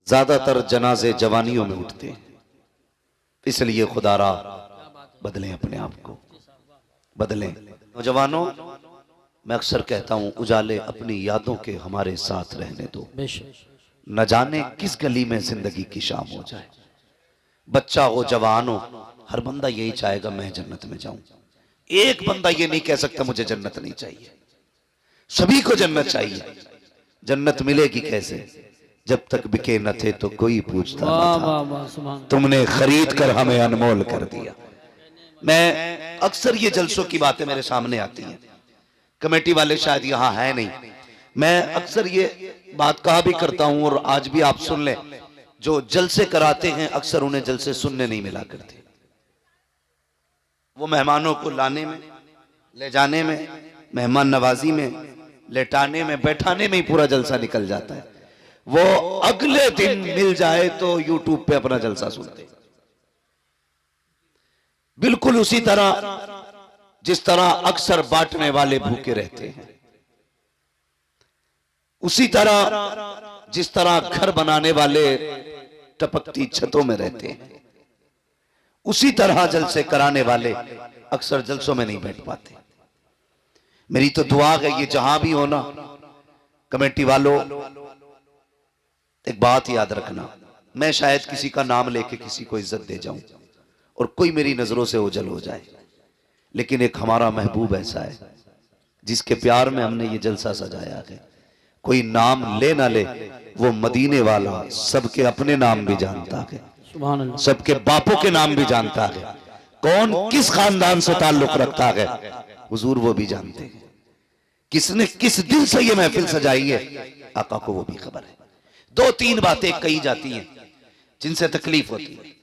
ज्यादातर जनाजे जवानियों में उठते हैं, इसलिए खुदारा बदलें, अपने आप को बदलें। नौजवानों, मैं अक्सर कहता हूं, उजाले अपनी यादों के हमारे साथ रहने दो, न जाने किस गली में जिंदगी की शाम हो जाए। बच्चा हो जवान हो, हर बंदा यही चाहेगा मैं जन्नत में जाऊं। एक बंदा ये नहीं कह सकता मुझे जन्नत नहीं चाहिए। सभी को जन्नत चाहिए। जन्नत मिलेगी कैसे? जब तक बिके न थे तो कोई पूछता न था, तुमने खरीद कर हमें अनमोल कर दिया। मैं अक्सर ये जलसों की बातें मेरे सामने आती हैं, कमेटी वाले शायद यहाँ है नहीं, मैं अक्सर ये बात कहा भी करता हूं और आज भी आप सुन लें, जो जलसे कराते हैं अक्सर उन्हें जलसे सुनने नहीं मिला करते। वो मेहमानों को लाने में, ले जाने में, मेहमान नवाजी में, लेटाने में, बैठाने में ही पूरा जलसा निकल जाता है। वो अगले दिन मिल जाए तो यूट्यूब पे अपना जलसा सुनते। बिल्कुल उसी तरह जिस तरह अक्सर बांटने वाले भूखे रहते हैं, उसी तरह जिस तरह घर बनाने वाले टपकती छतों में रहते हैं, उसी तरह जलसे कराने वाले अक्सर जलसों में नहीं बैठ पाते। मेरी तो दुआ है ये जहां भी हो ना, कमेटी वालों, एक बात याद रखना, मैं शायद किसी का नाम लेके किसी को इज्जत दे जाऊं और कोई मेरी नजरों से ओझल हो जाए, लेकिन एक हमारा महबूब ऐसा है जिसके प्यार में हमने ये जलसा सजाया है। कोई नाम ले ना ले, वो मदीने वाला सबके अपने नाम भी जानता है, सबके बापों के नाम भी जानता है, कौन किस खानदान से ताल्लुक रखता है हुजूर वो भी जानते हैं, किसने किस दिल से ये महफिल सजाई है आका को वो भी खबर है। दो तीन बातें कही जाती हैं जिनसे तकलीफ होती है।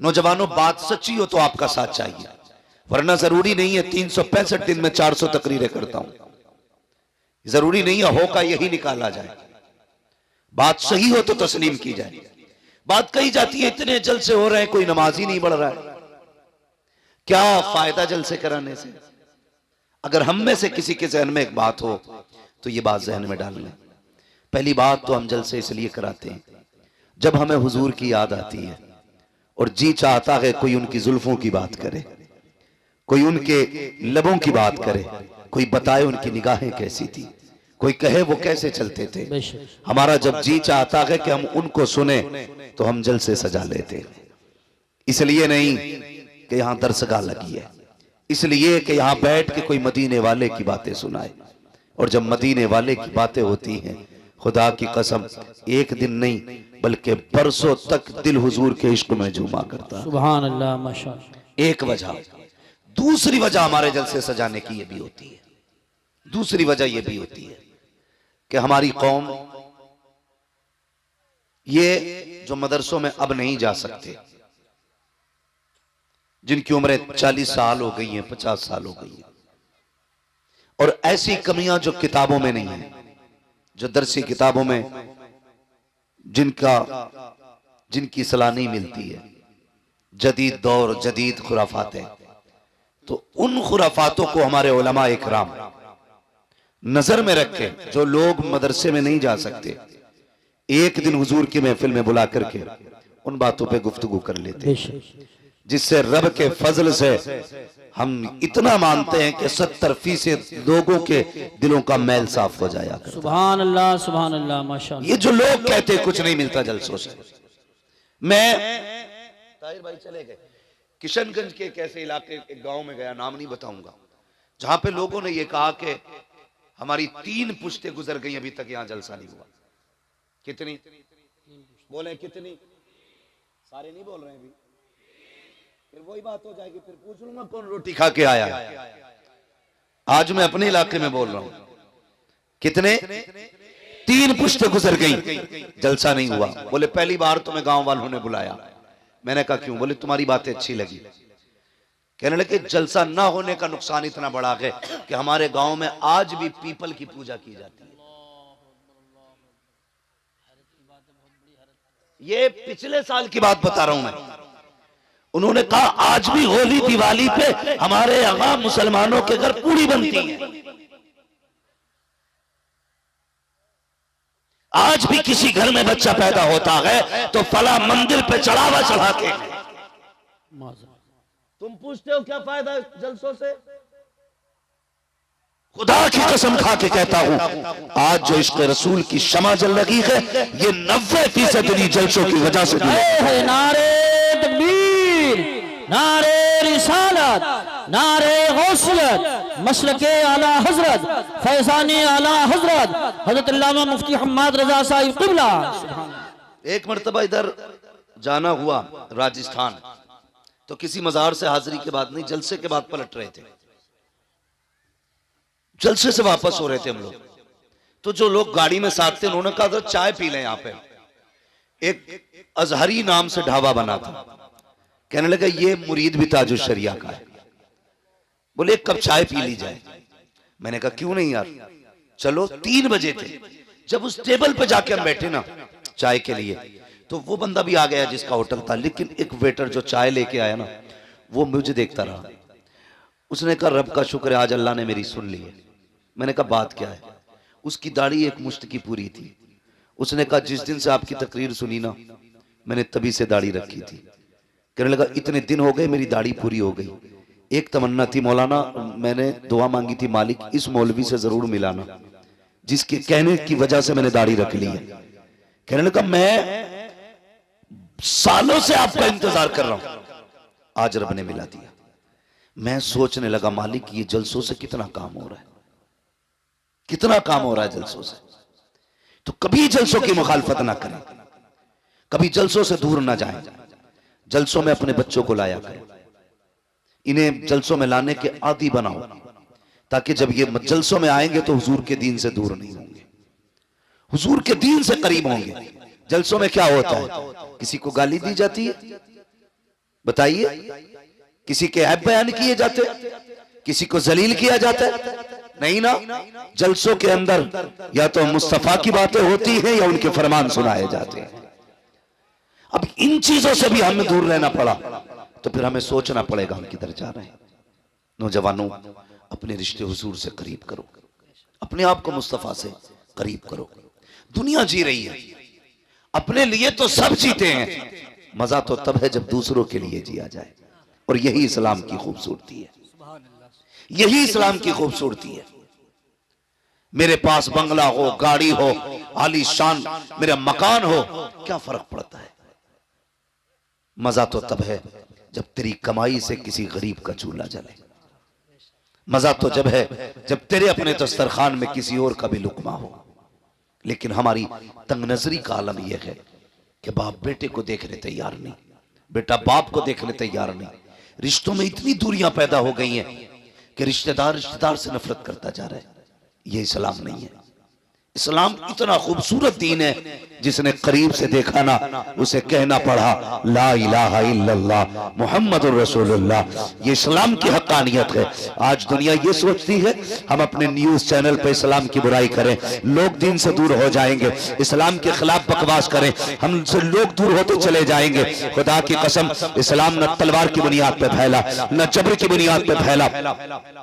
नौजवानों, बात सच्ची हो तो आपका साथ चाहिए, वरना जरूरी नहीं है 365 दिन में 400 तकरीरें करता हूं, जरूरी नहीं है हो का यही निकाला जाए। बात सही हो तो तस्लीम की जाए। बात कही जाती है इतने जलसे हो रहे हैं, कोई नमाज ही नहीं पढ़ रहा है, क्या फायदा जलसे कराने से? अगर हम में से किसी के जहन में एक बात हो तो ये बात जहन में डाल लें। पहली बात तो हम जलसे इसलिए कराते हैं जब हमें हुजूर की याद आती है और जी चाहता है कोई उनकी जुल्फों की बात करे, कोई उनके लबों की बात करे, कोई बताए उनकी निगाहें कैसी थी, कोई कहे वो कैसे चलते थे। हमारा जब जी चाहता है कि हम उनको सुने तो हम जलसे सजा लेते हैं। इसलिए नहीं कि यहां दरसगाह लगी है, इसलिए कि यहां बैठ के कोई मदीने वाले की बातें सुनाए। और जब मदीने वाले की बातें होती हैं, खुदा की कसम एक दिन नहीं बल्कि बरसों तक दिल हुजूर के इश्क में झूमा करता। सुभान अल्लाह, माशाअल्लाह। एक वजह। दूसरी वजह हमारे जलसे सजाने की ये भी होती है, दूसरी वजह ये भी होती है कि हमारी कौम, ये जो मदरसों में अब नहीं जा सकते, जिनकी उम्रें 40 साल हो गई हैं, 50 साल हो गई हैं, और ऐसी कमियां जो किताबों में नहीं है, जो दरसी किताबों में जिनकी सलाह नहीं मिलती है, जदीद दौर, जदीद खुराफातें, तो उन खुराफातों को हमारे उलमा इकराम नजर में रखे। जो लोग मदरसे में नहीं जा सकते, एक दिन हुजूर की महफिल में बुला करके उन बातों पे गुफ्तगू कर लेते, जिससे रब के फजल से हम इतना मानते हैं कि 70% लोगों के दिलों का मैल साफ हो जाया। सुभान अल्लाह, सुभान अल्लाह, माशाअल्लाह। ये जो लोग कहते हैं कुछ नहीं मिलता जलसों से, मैं ताहिर भाई चले गए, किशनगंज के एक ऐसे इलाके, एक गांव में गया, नाम नहीं बताऊंगा, जहां पे लोगों ने ये कहा कि हमारी 3 पुश्तें गुजर गई, अभी तक यहां जलसा नहीं हुआ। कितनी बोले? कितनी? सारे नहीं बोल रहे हैं अभी, फिर वही बात हो जाएगी, फिर पूछ लूंगा कौन रोटी खा के आया। आज मैं अपने इलाके में बोल रहा हूं, कितने? 3 पुश्तें गुजर गई, जलसा नहीं हुआ। बोले पहली बार तुम्हें गांव वालों ने बुलाया। मैंने कहा क्यों? बोले तुम्हारी बातें अच्छी लगी। कहने लगे जलसा ना होने का नुकसान इतना बड़ा है कि हमारे गांव में आज भी पीपल की पूजा की जाती है। ये पिछले साल की बात बता रहा हूं मैं। उन्होंने कहा आज भी होली दिवाली पे हमारे यहां मुसलमानों के घर पूड़ी बनती है। आज भी किसी घर में बच्चा पैदा होता है तो फला मंदिर पे चढ़ावा चढ़ा के। तुम पूछते हो क्या फायदा जलसों से? खुदा की कसम खा के कहता हूं, आज जो इश्क रसूल की शमा जल रही है ये 90% इन्हीं जलसों की वजह से है। नारे तकबीर, नारे रिसालत, नारे गौसियत, मसलके आला हजरत, फैजानी आला हजरत हजरत अल्लामा मुफ्ती हम्माद रजा साहिब क़िबला। एक मर्तबा इधर जाना हुआ राजस्थान, तो किसी मजार से हाजिरी के बाद नहीं, जलसे के बाद पलट रहे थे। जलसे से वापस हो रहे थे हम लोग, तो जो लोग गाड़ी में साथ थे उन्होंने कहा था चाय पी लें। यहाँ पे एक अजहरी नाम से ढाबा बना था, कहने लगा ये मुरीद भी ताजुल शरिया का है, बोले एक कप चाय पी ली जाए। मैंने कहा क्यों नहीं यार, चलो। 3 बजे थे जब उस टेबल पे जाके हम बैठे ना चाय के लिए, तो वो बंदा भी आ गया जिसका होटल था, लेकिन एक वेटर जो चाय लेके आया ना वो मुझे देखता रहा। उसने कहा रब का शुक्र है आज अल्लाह ने मेरी सुन ली है। मैंने कहा बात क्या है? उसकी दाढ़ी एक मुश्त की पूरी थी। उसने कहा जिस दिन से आपकी तकरीर सुनी ना मैंने तभी से दाढ़ी रखी थी। कहने लगा इतने दिन हो गए मेरी दाढ़ी पूरी हो गई। एक तमन्ना थी मौलाना, मैंने दुआ मांगी थी मालिक इस मौलवी से जरूर मिलाना जिसके कहने की वजह से मैंने दाढ़ी रख ली है। कहने लगा मैं सालों से आपका इंतजार कर रहा हूं, आज रब ने मिला दिया। मैं सोचने लगा मालिक ये जलसों से कितना काम हो रहा है, कितना काम हो रहा है जलसों से। तो कभी जलसों की मुखालफत ना करें, कभी जलसों से दूर ना जाएं। जलसों में अपने बच्चों को लाया करें, इन्हें जलसों में लाने के आदी बनाओ, ताकि जब ये जलसों में आएंगे तो हुजूर के दीन से दूर नहीं होंगे, हुजूर के दीन से करीब होंगे। जलसों में क्या होता है? किसी को गाली दी जाती है, बताइए? किसी के ऐब बयान किए जाते, किसी को जलील किया जाता है? नहीं ना। जलसों के अंदर या तो मुस्तफा की बातें होती हैं या उनके फरमान सुनाए जाते हैं। अब इन चीजों से भी हमें दूर रहना पड़ा, तो फिर हमें सोचना पड़ेगा हम किधर जा रहे हैं। नौजवानों अपने रिश्ते हुजूर से करीब करो, अपने आप को मुस्तफा से करीब करो। दुनिया जी रही है, अपने लिए तो सब जीते हैं, मजा तो तब है जब दूसरों के लिए जिया जाए। और यही इस्लाम की खूबसूरती है, यही इस्लाम की खूबसूरती है। मेरे पास बंगला हो, गाड़ी हो, आलीशान मेरा मकान हो, क्या फर्क पड़ता है? मजा तो तब है जब तेरी कमाई से किसी गरीब का चूल्हा जले। मजा तो जब है जब तेरे अपने दस्तरखान में किसी और का भी लुकमा हो। लेकिन हमारी तंग नजरी का आलम यह है कि बाप बेटे को देखने तैयार नहीं, बेटा बाप को देखने तैयार नहीं। रिश्तों में इतनी दूरियां पैदा हो गई हैं कि रिश्तेदार रिश्तेदार से नफरत करता जा रहा है। ये इस्लाम नहीं है। इस्लाम इतना खूबसूरत दीन है, जिसने करीब से देखा ना उसे कहना पड़ा ला इलाहा इल्लल्लाह मुहम्मदुर रसूलुल्लाह। ये इस्लाम की हक्कानियत है। आज दुनिया ये सोचती है हम अपने न्यूज चैनल पे इस्लाम की बुराई करें, लोग दीन से दूर हो जाएंगे। इस्लाम के खिलाफ बकवास करें, हमसे लोग दूर होते चले जाएंगे। खुदा की कसम, इस्लाम न तलवार की बुनियाद पे फैला, न जबर की बुनियाद पे फैला।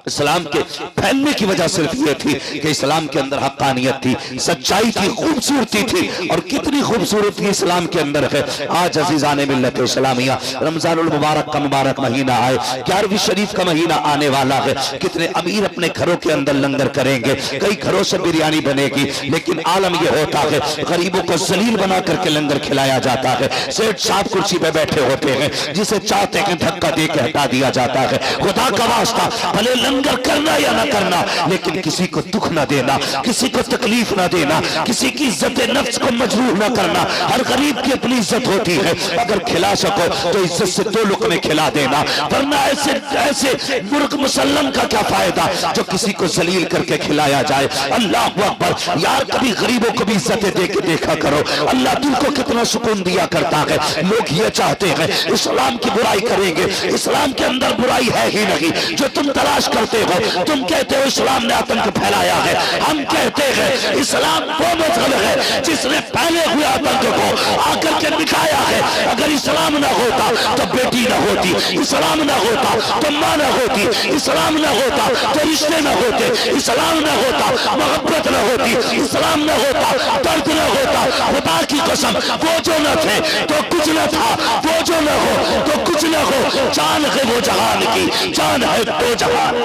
इस्लाम के फैलने की वजह सिर्फ ये थी कि इस्लाम के अंदर हक्कानियत थी, सच्चाई थी, खूबसूरती थी। और कितनी खूबसूरती इस्लाम के अंदर है। आज अजीजाने मिल्लत इस्लामिया, रमजानुल मुबारक का मुबारक महीना आए, 11वीं शरीफ का महीना आने वाला है। कितने अमीर अपने घरों के अंदर लंगर करेंगे, कई घरों से बिरयानी बनेगी, लेकिन आलम यह होता है गरीबों को जलील बना करके लंगर खिलाया जाता है। सेठ साहब कुर्सी पे बैठे होते हैं, जिसे चाहते हैं धक्का दे के हटा दिया जाता है। खुदा का वास्ता, भले लंगर करना या ना करना, लेकिन किसी को दुख ना देना, किसी को तकलीफ ना देना, किसी की इज्जत नफ्स को मजबूर ना करना। हर गरीब की अपनी इज्जत होती है, अगर खिला सको तो इज्जत से 2 लुकमे खिला देना, वरना ऐसे ऐसे मुर्ग मुसल्लम का क्या फायदा जो किसी को जलील करके खिलाया जाए। अल्लाह अकबर। यार कभी गरीबों को भी इज्जतें दे के देखा करो, अल्लाह तुमको कितना सुकून दिया करता है। लोग ये चाहते हैं इस्लाम की बुराई करेंगे, इस्लाम के अंदर बुराई है ही नहीं। जो तुम तलाश करते हो, तुम कहते हो इस्लाम ने आतंक फैलाया है, हम कहते हैं इस्लाम वो मजहब है जिसने पहले हुए आतंक को आकर के मिटाया है। अगर इस्लाम ना होता तो बेटी ना होती, इस्लाम ना होता तो माँ ना होती, इस्लाम ना होता तो रिश्ते ना होते, इस्लाम ना होता मोहब्बत ना होती, इस्लाम ना होता दर्द ना होता। खुदा की कसम, वो जो न थे तो कुछ न था, वो जो न हो तो कुछ न हो। जान है वो जहान की, जान है दो जहान।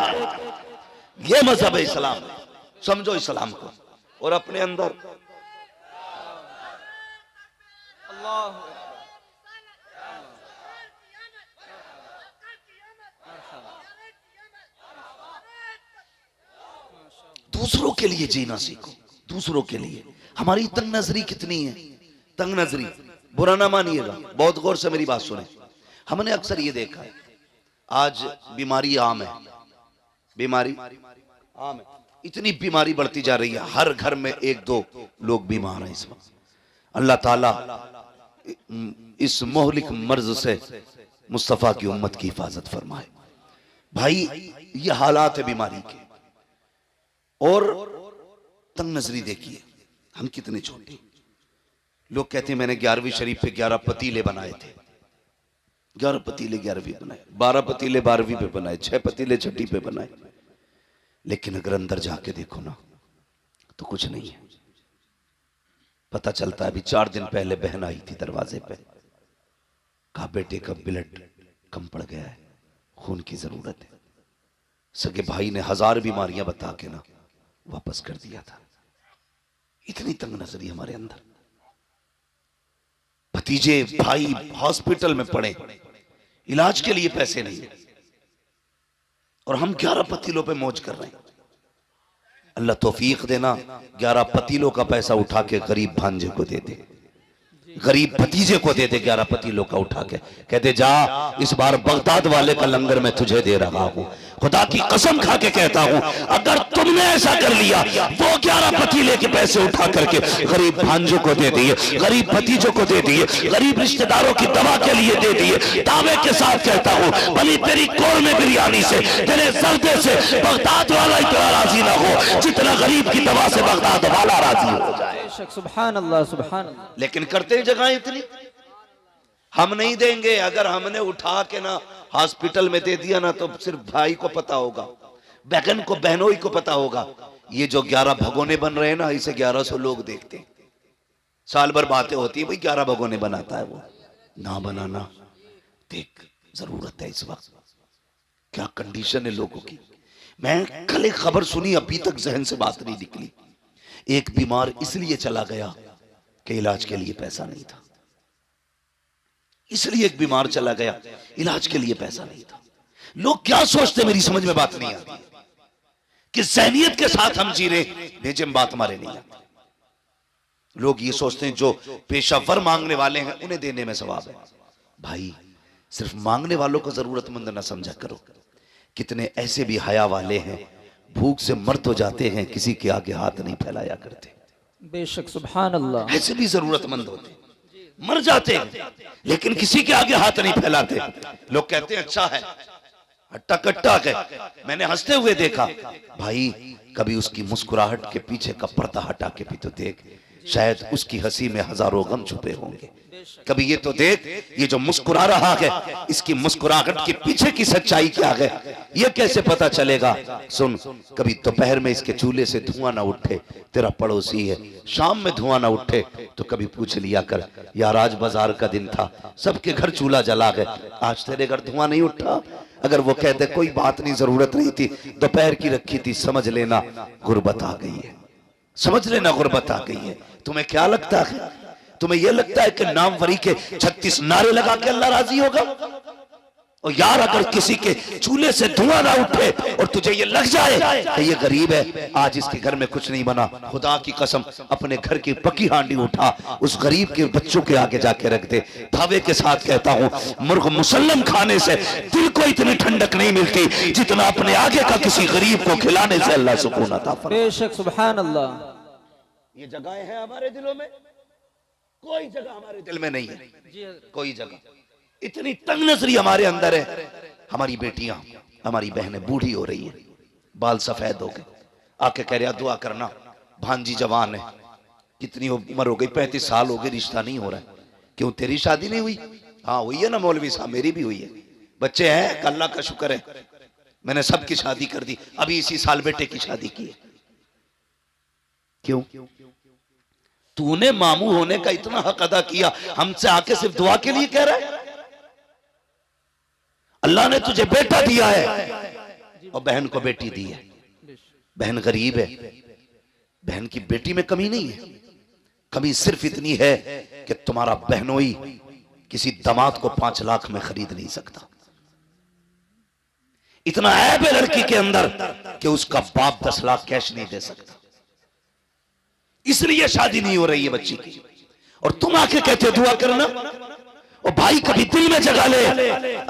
ये मजहब है इस्लाम। समझो इस्लाम को और अपने अंदर दूसरों के लिए जीना सीखो, दूसरों के लिए। हमारी तंग नजरी कितनी है, तंग नजरी। बुरा ना मानिएगा, बहुत गौर से मेरी बात सुने। हमने अक्सर ये देखा है, आज बीमारी आम है, बीमारी आम है, इतनी बीमारी बढ़ती जा रही है, हर घर में एक दो लोग बीमार हैं इस वक्त। अल्लाह ताला इस मोहलिक मर्ज से मुस्तफा की उम्मत की हिफाजत फरमाए। भाई ये हालात है बीमारी के। और तंग नजरी देखिए, हम कितने छोटे। लोग कहते हैं मैंने 11वीं शरीफ पे 11 पतीले बनाए थे, 11 पतीले 11वीं बनाए, 12 पतीले 12वीं पे बनाए, 6 पतीले 6ठी पे बनाए। लेकिन अगर अंदर जाके देखो ना तो कुछ नहीं है। पता चलता है, अभी 4 दिन पहले बहन आई थी दरवाजे पे, कहा बेटे का ब्लड कम पड़ गया है, खून की जरूरत है। सगे भाई ने 1000 बीमारियां बता के ना वापस कर दिया था। इतनी तंग नजरी हमारे अंदर। भतीजे भाई हॉस्पिटल में पड़े, इलाज के लिए पैसे नहीं, और हम 11 पतीलों पे मौज कर रहे हैं। अल्लाह तौफीक देना, 11 पतीलों का पैसा उठा के गरीब भांजे को दे दे, गरीब भतीजे को दे दे 11 पतीलों का उठा के, कहते जा इस बार बगदाद वाले का लंगर मैं तुझे दे रहा हूं। खुदा की कसम खा के कहता हूं, अगर तुमने ऐसा कर लिया, वो 11 पतीले के पैसे उठा करके गरीब भांजों को दे दिए, गरीब भतीजों को दे दिए, गरीब रिश्तेदारों की दवा के लिए दे दिए। दावे के साथ कहता हूं, भली तेरी कौरमे बिरयानी से, तेरे जर्दे से बगदाद वाला इतना राजी ना हो जितना गरीब की दवा से बगदाद वाला राजी हो जाए। सुभान अल्लाह, सुभान अल्लाह। लेकिन करते जगह इतनी हम नहीं देंगे। अगर हमने उठा के ना हॉस्पिटल में दे दिया ना, तो सिर्फ भाई को पता होगा, बहन को, बहनों ही को पता होगा। ये जो 11 भगोने बन रहे हैं ना, इसे 1100 लोग देखते हैं। साल भर बातें होती है, भाई 11 भगोने बनाता है वो, ना बनाना। देख जरूरत है इस वक्त, क्या कंडीशन है लोगों की। मैं कल एक खबर सुनी, अभी तक जहन से बात नहीं निकली। एक बीमार इसलिए चला गया कि इलाज के लिए पैसा नहीं था। इसलिए एक बीमार चला गया, इलाज के लिए पैसा नहीं था। लोग क्या सोचते, मेरी समझ में बात नहीं आती कि ज़हनियत के साथ हम जी रहे, भेजे में बात हमारे नहीं आती। लोग ये सोचते हैं जो पेशावर मांगने वाले हैं उन्हें देने में सवाब है। भाई सिर्फ मांगने वालों को जरूरतमंद ना समझा करो। कितने ऐसे भी हया वाले हैं, भूख से मर तो जाते हैं, किसी के आगे हाथ नहीं फैलाया करते। बेशक, सुभान अल्लाह। ऐसे भी जरूरतमंद होते, मर जाते हैं लेकिन किसी के आगे हाथ नहीं फैलाते। लोग कहते हैं अच्छा है, हट्टा कट्टा है। मैंने हंसते हुए देखा, भाई कभी उसकी मुस्कुराहट के पीछे का पर्दा हटा के भी तो देख, शायद उसकी हंसी में हजारों गम छुपे होंगे। कभी ये तो देख, ये जो मुस्कुरा रहा है, इसकी मुस्कुराहट के पीछे की सच्चाई क्या है, ये कैसे पता चलेगा। सुन, कभी दोपहर में इसके चूल्हे से धुआं ना उठे, तेरा पड़ोसी है, शाम में धुआं ना उठे तो कभी पूछ लिया कर, यार आज बाजार का दिन था, सबके घर चूल्हा जला गए, आज तेरे घर धुआं नहीं उठा। अगर वो कहते कोई बात नहीं, जरूरत नहीं थी, दोपहर की रखी थी, समझ लेना गुर्बत आ गई है, समझ लेना गुर्बत आ गई है। तुम्हें क्या लगता है, तुम्हें यह लगता है कि नामवरी के 36 नारे लगा के अल्लाह राजी होगा? और यार अगर किसी के चूल्हे से धुआं ना उठे और तुझे ये लग जाए कि ये गरीब है, आज इसके घर में कुछ नहीं बना, खुदा की कसम अपने घर की पकी हांडी उठा उस गरीब के बच्चों के आगे जाके रख दे। दावे के साथ कहता हूँ, मुर्ग मुसल्लम खाने से दिल को इतनी ठंडक नहीं मिलती जितना अपने आगे का किसी गरीब को खिलाने से अल्लाह सुकून अता फरमाए। बेशक, सुभान अल्लाह। ये जगहें हैं हमारे दिलों में, कोई जगह हमारे दिल में नहीं है, कोई जगह। इतनी तंग नजरी हमारे अंदर है। हमारी बेटियां, हमारी बहनें बूढ़ी हो रही है, बाल सफेद हो गए, आके कह रहा दुआ करना, भांजी जवान है, कितनी उम्र हो गई, 35 साल हो गए, रिश्ता नहीं हो रहा है। क्यों तेरी शादी नहीं हुई? हाँ हुई है ना मौलवी साहब, मेरी भी हुई है, बच्चे हैं, अल्लाह का शुक्र है, मैंने सबकी शादी कर दी, अभी इसी साल बेटे की शादी की है। क्यों? तूने मामू होने का इतना हक अदा किया, हमसे आके सिर्फ दुआ के लिए कह रहा है? अल्लाह ने तुझे बेटा दिया है और बहन को बेटी दी है। बहन गरीब है, बहन की बेटी में कमी नहीं है, कमी सिर्फ इतनी है कि तुम्हारा बहनोई किसी दामाद को 5 लाख में खरीद नहीं सकता। इतना ऐब है लड़की के अंदर कि उसका बाप 10 लाख कैश नहीं दे सकता, इसलिए शादी नहीं हो रही है बच्ची की। और तुम आके कहते दुआ करना, और भाई कभी दिल में जगा ले,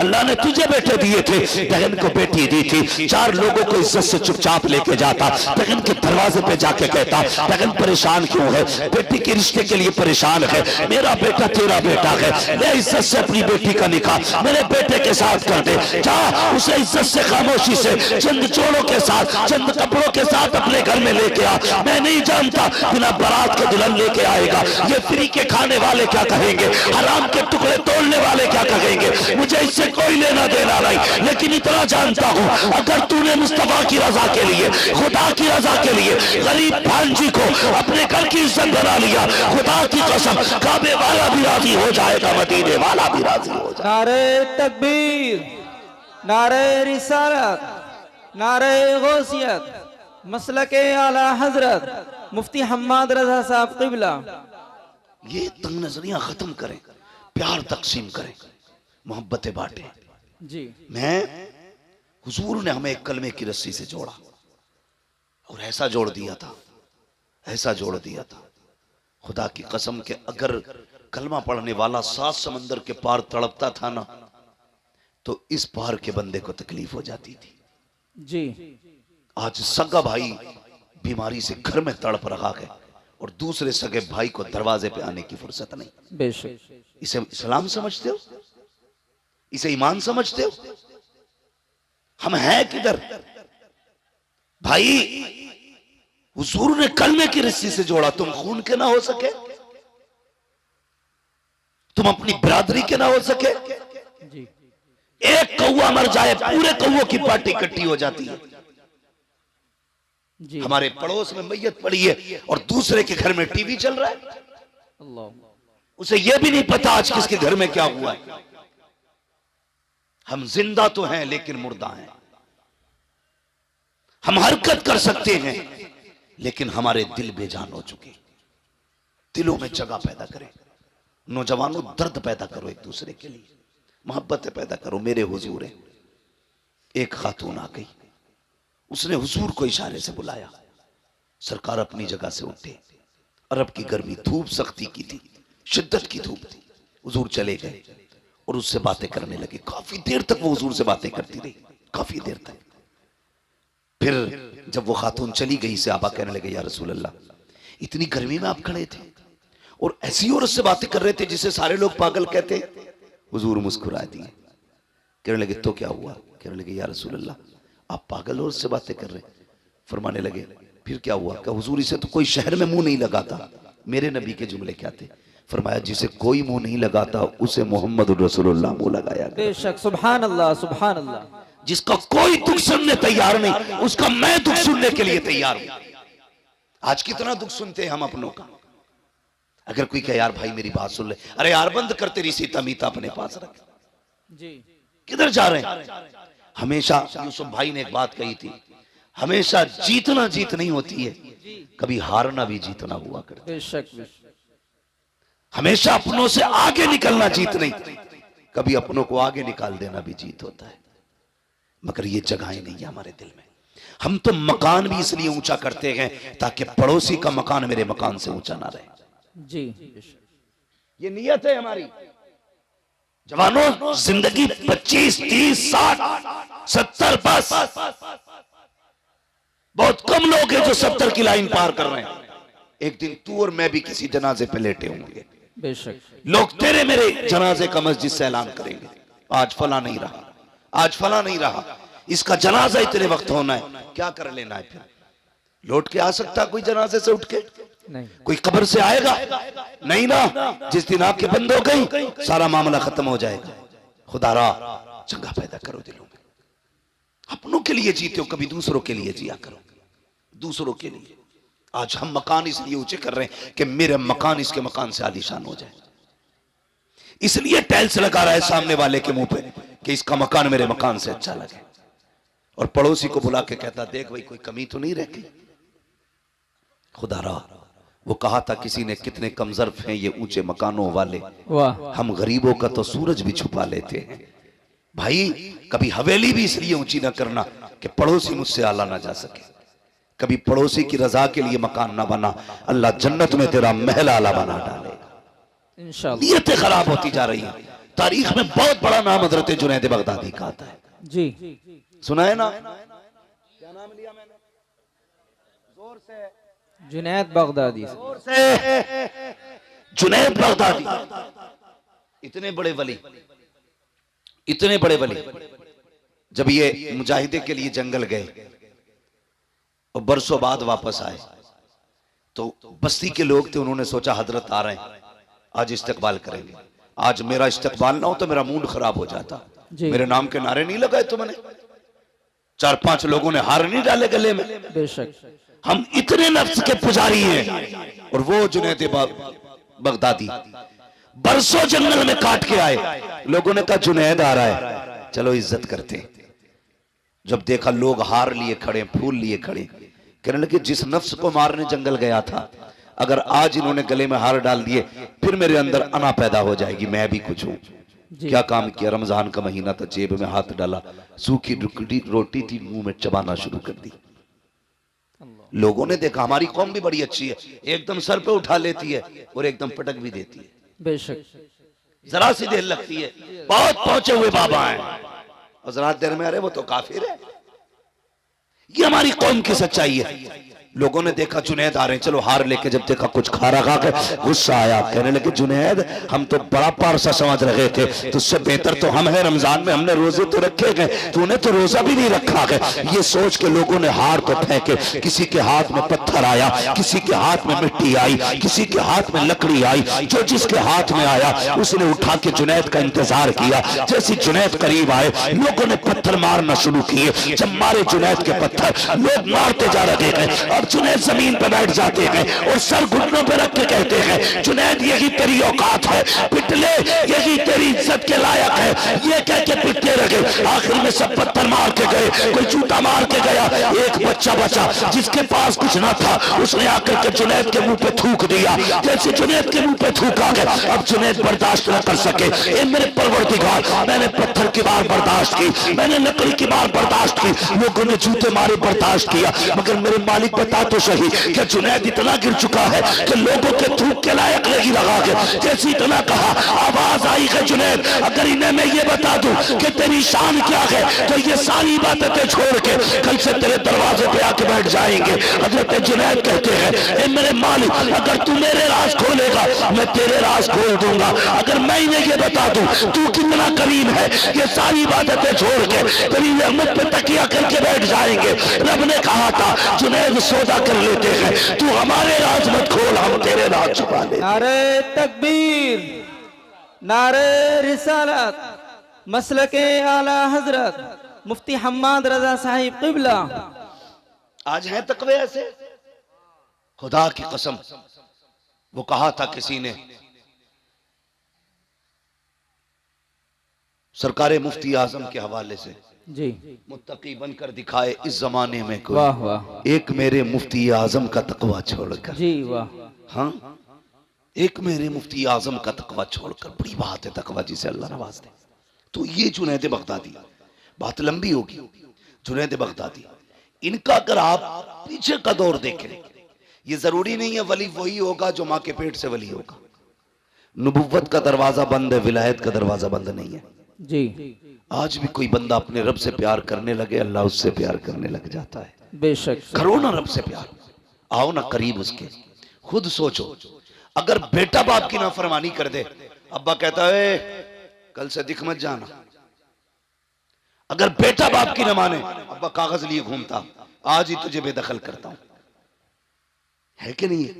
अल्लाह ने तुझे बेटे दिए थे, बहन को बेटी दी थी, 4 लोगों को इज्जत से चुपचाप लेके जाता, बहन के दरवाजे पे जाके कहता बहन परेशान क्यों है, बेटी के रिश्ते के लिए परेशान है, मेरा बेटा तेरा बेटा है, ले इज्जत से अपनी बेटी का निकाह मेरे बेटे के साथ कर दे, जा उसे इज्जत से खामोशी से चंद जोड़ों के साथ, चंद कपड़ों के साथ अपने घर में लेके आ। मैं नहीं जानता बिना बारात के दुल्हन लेके आएगा, ये फ्री के खाने वाले क्या कहेंगे, हराम के टुकड़े तोड़ने वाले क्या कहेंगे, मुझे इससे कोई लेना देना नहीं, लेकिन इतना जानता हूं अगर तूने मुस्तफा की रजा के लिए, खुदा की रजा के लिए गरीब भांजी को अपने घर की इज्जत बना लिया, खुदा की कसम काबे वाला भी राजी हो जाएगा, मदीने वाला भी राजी हो जाएगा। नारे तकबीर, नारे रिसालत, नारे गौसियत, मसलके आला हजरत मुफ्ती हम्माद रजा साहब क़िबला। ये तंग नजरियां खत्म करें, प्यार तकसीम करें, मोहब्बतें बांटें जी। मैं हुजूर ने हमें एक कलमे की रस्सी से जोड़ा और ऐसा जोड़ दिया था, ऐसा जोड़ दिया था, खुदा की कसम के अगर कलमा पढ़ने वाला 7 समंदर के पार तड़पता था ना, तो इस पार के बंदे को तकलीफ हो जाती थी जी। आज सगा भाई बीमारी से घर में तड़प रहा है और दूसरे सगे भाई को दरवाजे पे आने की फुर्सत नहीं। बेशक इसे इस्लाम समझते हो? इसे ईमान समझते हो? हम हैं किधर भाई? हुजूर ने कलमे की रस्सी से जोड़ा, तुम खून के ना हो सके, तुम अपनी बिरादरी के ना हो सके, जी। एक कौवा मर जाए पूरे कौवों की पार्टी इकट्ठी हो जाती है। जी। हमारे पड़ोस में मैयत पड़ी है और दूसरे के घर में टीवी चल रहा है, अल्लाह, उसे यह भी नहीं पता आज किसके घर में क्या हुआ है। हम जिंदा तो हैं लेकिन मुर्दा हैं, हम हरकत कर सकते हैं लेकिन हमारे दिल बेजान हो चुके। दिलों में जगह पैदा करें, नौजवानों दर्द पैदा करो, एक दूसरे के लिए मोहब्बतें पैदा करो। मेरे हुजूर है, एक खातून आ गई, उसने हुजूर को इशारे से बुलाया, सरकार अपनी जगह से उठे, अरब की गर्मी, धूप सख्ती की थी, शिद्दत की धूप थी, हुजूर चले गए और उससे बातें करने लगे। काफी देर तक वो हुजूर से बातें करती रही, काफी देर तक। फिर जब वो खातून चली गई, सहाबा कहने लगे या रसूल अल्लाह, इतनी गर्मी में आप खड़े थे और ऐसी औरत से बातें कर रहे थे जिसे सारे लोग पागल कहते। हुजूर मुस्कुरा दिए, कहने लगे तो क्या हुआ? कहने लगे या रसूल अल्लाह, आप पागल औरत से बातें कर रहे। फरमाने लगे फिर क्या हुआ? क्या हुजूर, इसे तो कोई शहर में मुंह नहीं लगाता। मेरे नबी के जुमले क्या थे? फरमाया जिसे कोई मुंह नहीं लगाता उसे मोहम्मद रसूलुल्लाह मुंह लगाया। बेशक, सुभान अल्लाह, सुभान अल्लाह। जिसका कोई दुख सुनने तैयार नहीं, उसका मैं दुख सुनने के लिए तैयार हूं। आज कितना दुख सुनते हैं हम अपनों का। अगर कोई कहे यार भाई मेरी बात सुन ले, अरे यार बंद कर, तेरी सीता मीता अपने पास रख जी। किधर जा रहे हैं? हमेशा यूसुफ भाई ने एक बात कही थी, हमेशा जीतना जीत नहीं होती है, कभी हारना भी जीतना हुआ करता है। बेशक, बेशक। हमेशा अपनों से आगे निकलना जीत नहीं, कभी अपनों को आगे निकाल देना भी जीत होता है। मगर ये जगहें नहीं है हमारे दिल में। हम तो मकान भी इसलिए ऊंचा करते हैं ताकि पड़ोसी का मकान मेरे मकान से ऊंचा ना रहे। जी। ये नियत है हमारी। जवानों, जिंदगी 25, 30, 60, 70 बस। बहुत कम लोग हैं जो 70 की लाइन पार कर रहे हैं। एक दिन तू और मैं भी किसी जनाजे पे लेटे होंगे। बेशक। लोग तेरे मेरे जनाजे का मस्जिद से ऐलान करेंगे, आज फला नहीं रहा, आज फला नहीं रहा, इसका जनाजा इतने वक्त होना है, क्या कर लेना है? फिर लौट के आ सकता कोई जनाजे से उठ के? नहीं। कोई कब्र से आएगा नहीं ना। जिस दिन आंखें बंद हो गई सारा मामला खत्म हो जाएगा। खुदारा चंगा पैदा करो दिलों में। अपनों के लिए जीते हो, कभी दूसरों के लिए जिया करो, दूसरों के लिए। आज हम मकान इसलिए ऊंचे कर रहे हैं कि मेरे मकान इसके मकान से आलीशान हो जाए, इसलिए टाइल्स लगा रहा है सामने वाले के मुंह पे कि इसका मकान मेरे मकान से अच्छा लगे। और पड़ोसी को बुला के कहता देख भाई कोई कमी तो नहीं रहती। खुदारा वो कहा था किसी ने कितने कमजर्फ हैं ये ऊंचे मकानों वाले, हम गरीबों का तो सूरज भी छुपा लेते हैं। भाई कभी हवेली भी इसलिए ऊंची ना करना कि पड़ोसी मुझसे आला ना जा सके। कभी पड़ोसी की रजा के लिए मकान ना बना, अल्लाह जन्नत में तेरा महल आला बना डालेगा इंशाअल्लाह। नीयतें खराब होती जा रही हैं। तारीख में बहुत बड़ा नाम हजरत जुनैद बगदादी का आता है जी, सुना है ना? क्या नाम लिया मैंने? जोर से। जुनैद बगदादी। जोर से। जुनैद बगदादी इतने बड़े वली, इतने बड़े वली। जब ये मुजाहिदे के लिए जंगल गए और बरसों बाद वापस आए तो बस्ती के लोग थे, उन्होंने सोचा हजरत आ रहे हैं आज इस्तकबाल करेंगे। आज मेरा इस्तकबाल ना हो तो मेरा मूड खराब हो जाता। मेरे नाम के नारे नहीं लगाए तुमने, 4-5 लोगों ने हार नहीं डाले गले में। बेशक हम इतने नफ्स के पुजारी हैं। और वो जुनैद बगदादी बरसों जंगल में काट के आए। लोगों ने कहा जुनैद आ रहा है, चलो इज्जत करते। जब देखा लोग हार लिए खड़े, फूल लिए खड़े, कहने लगे जिस नफ्स को मारने जंगल गया था अगर आज इन्होंने गले में हार डाल दिए फिर मेरे अंदर अना पैदा हो जाएगी, मैं भी कुछ हूं। क्या काम किया? रमजान का महीना था, जेब में हाथ डाला, सूखी रोटी थी, मुंह में चबाना शुरू कर दी। लोगों ने देखा हमारी कौम भी बड़ी अच्छी है, एकदम सर पे उठा लेती है और एकदम पटक भी देती है। बेशक जरा सी देर लगती है। बहुत पहुंचे हुए बाबा हैं और जरा देर में अरे वो तो काफिर है। ये हमारी कौम की सच्चाई है। लोगों ने देखा जुनैद आ रहे हैं, चलो हार लेके जब देखा कुछ खारा खा के गुस्सा आया, कहने लगे जुनैद हम तो बड़ा पारसा समझ रहे थे, तुझसे बेहतर तो हम हैं। रमजान में हमने रोजे तो रखे गए, तूने तो रोजा भी नहीं रखा है। ये सोच के लोगों ने हार तो फेंके। किसी के हाथ में पत्थर आया, किसी के हाथ में मिट्टी आई, किसी के हाथ में लकड़ी आई। जो जिसके हाथ में आया उसने उठा के जुनैद का इंतजार किया। जैसे जुनैद करीब आए लोगों ने पत्थर मारना शुरू किए। जब मारे जुनैद के पत्थर, लोग मारते जा रहे हैं। अब जुनैद जमीन पर बैठ जाते हैं और सर घुटनों पर रख के कहते हैं जुनैद यही तेरी औकात है, पिटले यही तेरी इज्जत के लायक है। ये कह के पिटते रहे। आखिर में सब पत्थर मार के गए, कोई जूता मार के गया। एक बच्चा बचा जिसके पास कुछ ना था, उसने आकर के जुनैद के मुंह पे थूक दिया। जैसे जुनैद के मुंह पे थूका गया, अब जुनैद बर्दाश्त न कर सके। ए मेरे परवरदिगार, मैंने पत्थर की मार बर्दाश्त की, मैंने लकड़ी की मार बर्दाश्त की, लोगों ने जूते मारे बर्दाश्त किया, मगर मेरे मालिक बता तो सही कि जुनैद इतना गिर चुका है कि लोगों के थूक के लायक नहीं रहा है। जैसे इतना कहा आवाज आई है जुनैद अगर इन्हें मैं ये बता दूं कि तेरी शान क्या है तो ये सारी बातें छोड़ के कल से तेरे दरवाजे पे आके बैठ जाएंगे। हजरत जुनैद कहते हैं ए मेरे मालिक अगर तू मेरे राज खोलेगा मैं तेरे राज खोल दूंगा। अगर मैं इन्हें ये बता दूं तू कितना करीम है, ये सारी बातें छोड़ के तेरी रहमत पे तकिया करके बैठ जाएंगे। रब ने कहा था जुनैद सौदा कर लेते हैं, तू हमारे राज मत खोल, हम तेरे राज छुपा ले। नारे तकबीर, नारे रिसालत, मसलके आला हजरत मुफ्ती हम्माद रजा साहिब क़िबला। आज है तकवे ऐसे, खुदा की कसम। वो कहा था किसी ने, सरकारे मुफ्ती आजम के हवाले से जी, मुत्तकी बनकर दिखाए इस जमाने में कोई, वाह वाह, एक मेरे मुफ्ती आजम का तकवा छोड़कर। जी वाह, हाँ एक मेरे मुफ्ती आजम का तकवा छोड़कर। बड़ी बात है तकवा जिसे अल्लाह नवाज दे। तो ये जुनैद बगदादी, बात लंबी होगी। जुनैद बगदादी, इनका अगर आप पीछे का दौर देखें, ये जरूरी नहीं है वली वही होगा जो माँ के पेट से वली होगा। नबुव्वत का दरवाजा बंद है, विलायत का दरवाजा बंद नहीं है जी। आज भी कोई बंदा अपने रब से प्यार करने लगे, अल्लाह उससे प्यार करने लग जाता है। बेशक करो ना रब से प्यार, आओ ना करीब उसके। खुद सोचो, अगर बेटा बाप की नाफरमानी कर दे, अब्बा कहता है कल से दिख मत जाना। अगर बेटा बाप की न माने, अब्बा कागज लिए घूमता, आज ही तुझे बेदखल करता हूं, है कि नहीं है?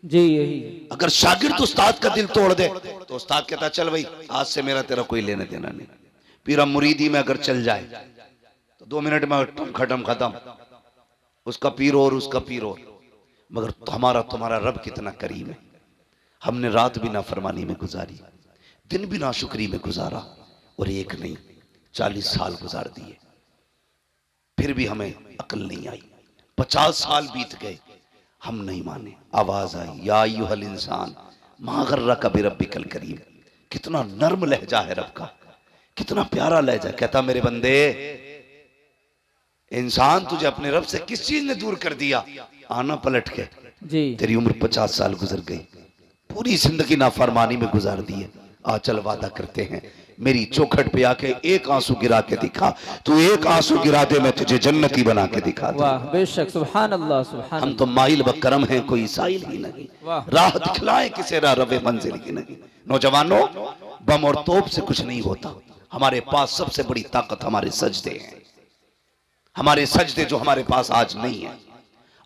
जी यही है। अगर शागिर्द उस्ताद का दिल तोड़ दे तो उस्ताद कहता चल भाई आज से मेरा तेरा कोई लेने देना नहीं। पीरा मुरीदी में अगर चल जाए तो 2 मिनट में खत्म, उसका पीर और उसका पीर और। मगर हमारा तुम्हारा रब कितना करीम है। हमने रात भी नाफरमानी में गुजारी, दिन भी नाशुक्री में गुजारा, और एक नहीं 40 साल गुजार दिए, फिर भी हमें अकल नहीं आई। 50 साल बीत गए, हम नहीं माने। आवाज आई या अय्युहल इंसान मा गर्रका बिरब्बिकल करीम। कितना नर्म लहजा है रब का, कितना प्यारा लहजा। कहता मेरे बंदे, इंसान तुझे अपने रब से किस चीज ने दूर कर दिया? आना पलट के जी। तेरी उम्र 50 साल गुजर गई, पूरी जिंदगी नाफरमानी में गुजार दी है। आ चल वादा करते हैं, मेरी चौखट पे आके एक आंसू गिरा के दिखा। तू एक आंसू गिरा दे, मैं तुझे जन्नती बना के दिखा दूं। वाह बेशक, सुभान अल्लाह सुभान। हम तो माइल व करम हैं, कोई साइल ही नहीं। राह दिखलाए किसे राह रवे मंजिल की नहीं। नौजवानों, बम और तोप से कुछ नहीं होता। हमारे पास सबसे बड़ी ताकत हमारे सजदे हैं, हमारे सजदे जो हमारे पास आज नहीं है।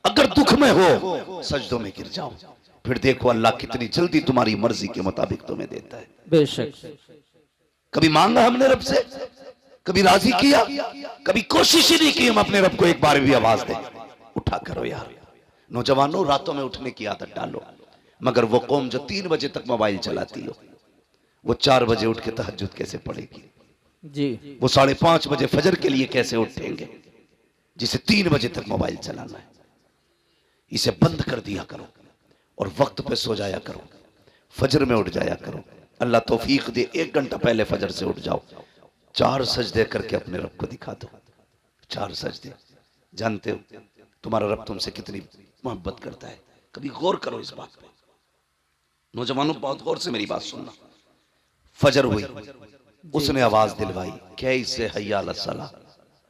अगर दुख में हो सजदों में गिर जाओ, फिर देखो अल्लाह कितनी जल्दी तुम्हारी मर्जी के मुताबिक तुम्हें देता है। बेशक। कभी मांगा हमने रब से, कभी राजी किया, कभी कोशिश ही नहीं की हम अपने रब को एक बार भी आवाज दे उठा करो यार। नौजवानों, रातों में उठने की आदत डालो। मगर वो कौम जो 3 बजे तक मोबाइल चलाती हो, वो 4 बजे उठ के तहज्जुद कैसे पढ़ेगी जी? वो 5:30 बजे फजर के लिए कैसे उठेंगे, जिसे 3 बजे तक मोबाइल चलाना है? इसे बंद कर दिया करो और वक्त पे सो जाया करो, फजर में उठ जाया करो। अल्लाह तौफीक दे 1 घंटा पहले फजर से उठ जाओ, 4 सजदे करके अपने रब को दिखा दो। 4 सजदे। जानते हो तुम्हारा रब तुमसे कितनी मोहब्बत करता है? कभी गौर करो इस बात पे। नौजवानों, बहुत गौर से मेरी बात सुनना। फजर हुई, उसने आवाज दिलवाई, कैसे हय्या अल सलाह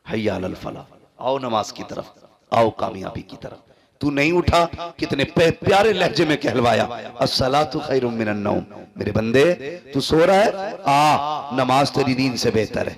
हय्या अल फलाह, आओ नमाज की तरफ, आओ कामयाबी की तरफ। तू नहीं उठा, कितने प्यारे लहजे में कहलवाया, अस्सलातु खैरुम मिनन नौम। मेरे बंदे, तू सो रहा है, आ नमाज तेरी नींद से बेहतर है,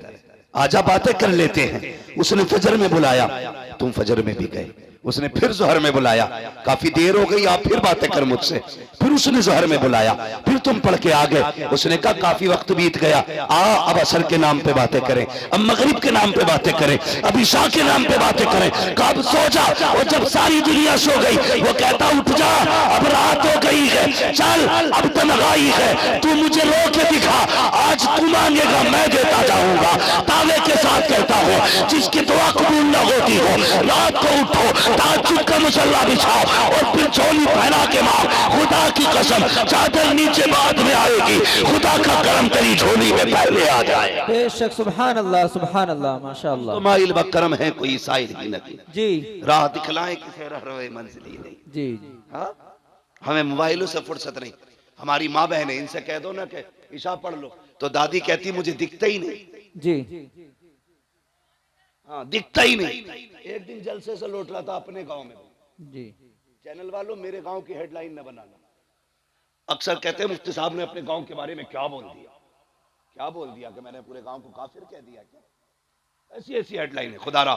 आजा बातें कर लेते हैं। उसने फजर में बुलाया, तुम फजर में भी गए। उसने फिर जोहर में बुलाया, काफी देर हो गई, आप फिर बातें कर मुझसे। फिर उसने जोहर में बुलाया, फिर तुम पढ़ के आ गए। उसने कहा काफी वक्त बीत गया, अब असर के नाम पे बातें करें, अब मगरिब के नाम पे बातें करें, अब इशा के नाम पे बातें करें। कब सो जा, और जब सारी दुनिया सो गई, वो कहता उठ जा, अब रात हो गई है, चल अब तन्हाई है, तू मुझे रो के दिखा, आज तू मांगेगा मैं देता जाऊंगा। दावे के साथ कहता हूँ, जिसकी दुआ कबूल न होती हो, रात को उठो, ताज्जुद का मुसल्ला बिछाओ और फिर झोली पहना के मार। खुदा की कसम, चादर नीचे बाद में आएगी, खुदा का करम तेरी झोली में पहले आ जाए। बेशक, सुभान अल्लाह सुभान अल्लाह, माशाअल्लाह। माइल व करम है, कोई साइल ही नहीं जी। राह दिखलाए किसे रह रहे मंजिल ही नहीं। जी। हाँ, हमें मोबाइलों से फुर्सत नहीं। हमारी माँ बहन है, इनसे कह दो ना कि इशा पढ़ लो, तो दादी कहती मुझे दिखता ही नहीं। जी। हाँ, दिखता ही नहीं। एक दिन जलसे से लौट रहा था अपने गांव में। जी। चैनल वालों, मेरे गांव की हेडलाइन न बनाना। अक्सर कहते हैं मुफ्ती साहब ने अपने गांव के बारे में क्या बोल दिया, क्या बोल दिया कि मैंने पूरे गांव को काफिर कह दिया क्या? ऐसी ऐसी हेडलाइन है। खुदारा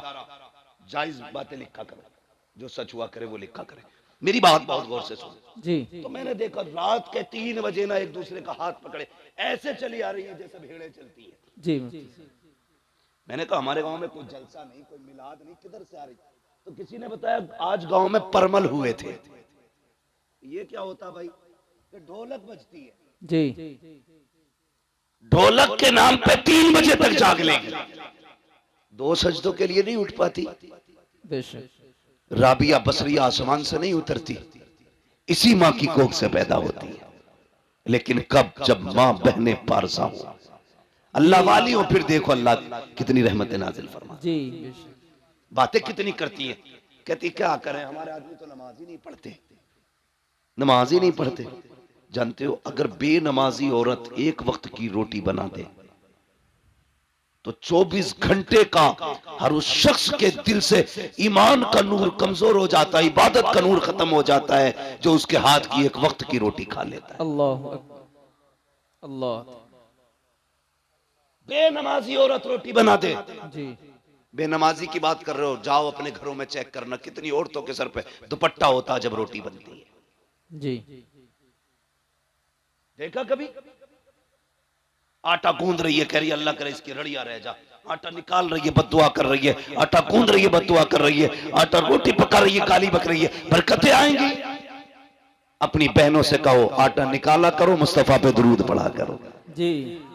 जायज बातें लिखा करो, जो सच हुआ करे वो लिखा करे। मेरी बात बहुत गौर से सुनो जी। तो मैंने देखा रात के 3 बजे ना एक दूसरे का हाथ पकड़े ऐसे चली आ रही है जैसे भेड़ें चलती है। जी। मैंने कहा हमारे गांव में कोई जलसा नहीं, कोई मिलाद नहीं, किधर से आ रही? तो किसी ने बताया आज गांव में परमल हुए थे। ये क्या होता भाई? कि ढोलक बजती है। जी। ढोलक के नाम पे 3 बजे तक जाग लेगी, 2 सजदों के लिए नहीं उठ पाती। बेशक। राबिया बसरिया आसमान से नहीं उतरती, इसी माँ की कोख से पैदा होती है। लेकिन कब? जब माँ बहने पारसा हो, अल्लाह वाली हो, फिर देखो अल्लाह कितनी रहमतें नाजिल फरमा। जी। बातें कितनी करती है। कहती क्या करें, हमारे आदमी तो नमाज ही नहीं पढ़ते, नमाज ही नहीं पढ़ते। जानते हो अगर बेनमाजी औरत एक वक्त की रोटी बना दे तो 24 घंटे का हर उस शख्स के दिल से ईमान का नूर कमजोर हो जाता है, इबादत का नूर खत्म हो जाता है, जो उसके हाथ की एक वक्त की रोटी खा लेता है। अल्लाह अल्लाह। बेनमाजी औरत रोटी बना दे। जी। बेनमाजी की बात कर रहे हो, जाओ अपने घरों में चेक करना कितनी औरतों के सर पे दुपट्टा होता है जब रोटी बनती है। जी देखा कभी? आटा गूंद रही है, कह रही है अल्लाह करे इसकी रड़िया रह जा। आटा निकाल रही है, बद्दुआ कर रही है। आटा गूंद रही है, बद्दुआ कर रही है। आटा रोटी पका रही है, गाली बक रही है। बरकतें आएंगी। अपनी बहनों से कहो आटा निकाला करो, मुस्तफा पे दुरूद पढ़ा करो। जी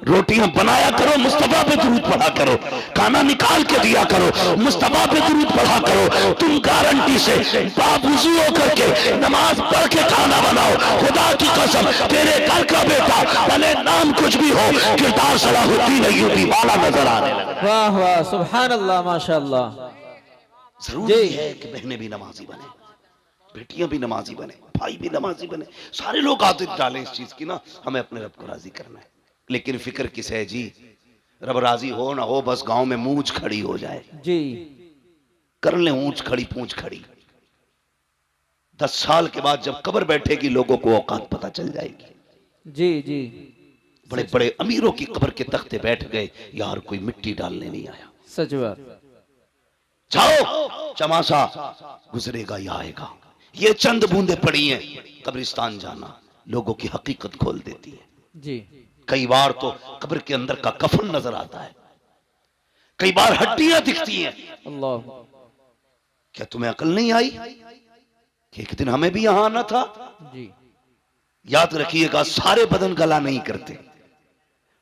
रोटियां बनाया करो, मुस्तफा पे दुरूद पढ़ा करो। खाना निकाल के दिया करो, मुस्तफा पे दुरूद पढ़ा करो। तुम गारंटी से बावुज़ू होकर के नमाज पढ़ के खाना बनाओ। खुदा की कसम, तेरे घर का बेटा भले नाम कुछ भी हो, किरदार सलाहुद्दीन अय्यूबी वाला नजर आने लगा। वाह वाह, सुभान अल्लाह, माशाअल्लाह। जरूरी है कि बहनें भी नमाजी बने, बेटियां भी नमाजी बने, भाई भी नमाजी बने। सारे लोग आदत डालें इस चीज की ना, हमें अपने रब को राजी करना है। लेकिन फिक्र किस है जी? रब राजी हो ना हो, बस गांव में मूंछ खड़ी हो जाए। जी कर ले ऊंच खड़ी पूंछ खड़ी। 10 साल के बाद जब कब्र बैठेगी, लोगों को औकात पता चल जाएगी। जी जी बड़े बड़े अमीरों की कब्र के तख्ते बैठ गए, यार कोई मिट्टी डालने नहीं आया। सच बात। जाओ, चमासा गुजरेगा या आएगा। ये चंद बूंदे पड़ी हैं, कब्रिस्तान जाना लोगों की हकीकत खोल देती है। जी कई बार तो कब्र के अंदर का कफन नजर आता है, कई बार हड्डियां दिखती हैं। अल्लाह, क्या तुम्हें अकल नहीं आई कि एक दिन हमें भी यहां आना था? जी याद रखिएगा, सारे बदन गला नहीं करते,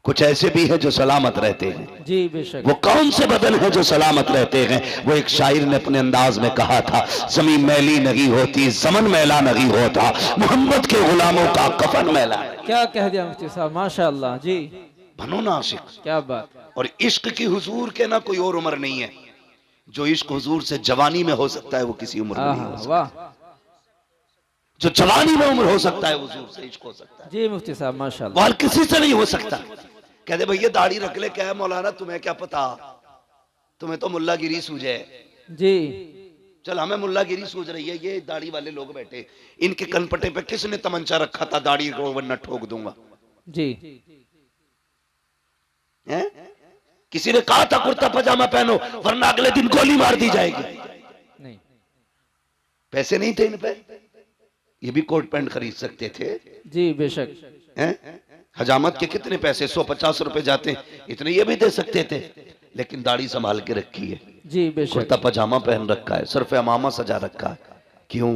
कुछ ऐसे भी हैं जो सलामत रहते हैं। जी बेशक। वो कौन से बदन हैं जो सलामत रहते हैं? वो एक शायर ने अपने अंदाज में कहा था, ज़मीन मैली नहीं होती, ज़मन मैला नहीं होता, मोहम्मद के गुलामों का कफन मैला है। क्या कह दिया मुफ्ती साहब, माशाअल्लाह। जी बनो ना आशिक। क्या बात। और इश्क की हुजूर के ना कोई और उम्र नहीं है। जो इश्क हुजूर से जवानी में हो सकता है, वो किसी उम्र में नहीं हो सकता। वाह, जो जवानी में उम्र हो सकता है, हुजूर से इश्क हो सकता है। जी मुफ्ती साहब, माशाअल्लाह। और किसी से नहीं हो सकता। कहते भैया दाढ़ी रख ले, क्या है मौलाना तुम्हें क्या पता, तुम्हें तो मुल्लागिरी सूझे। जी चल, हमें मुल्लागिरी सूझ रही है, ये दाढ़ी वाले लोग बैठे, इनके कनपटे पे किसने तमंचा रखा था दाढ़ी को, वरना ठोक दूंगा। जी है? किसी ने कहा था कुर्ता पजामा पहनो, वरना अगले दिन गोली मार दी जाएगी। नहीं, पैसे नहीं थे इन पे, ये भी कोट पैंट खरीद सकते थे। जी बेशक। हैं? हजामत के कितने पैसे, 150 रुपए जाते हैं, इतने ये भी दे सकते थे। लेकिन दाढ़ी संभाल के रखी है, जी बेशक। कुर्ता पजामा पहन रखा है, सिर्फ अमामा सजा रखा है। क्यों?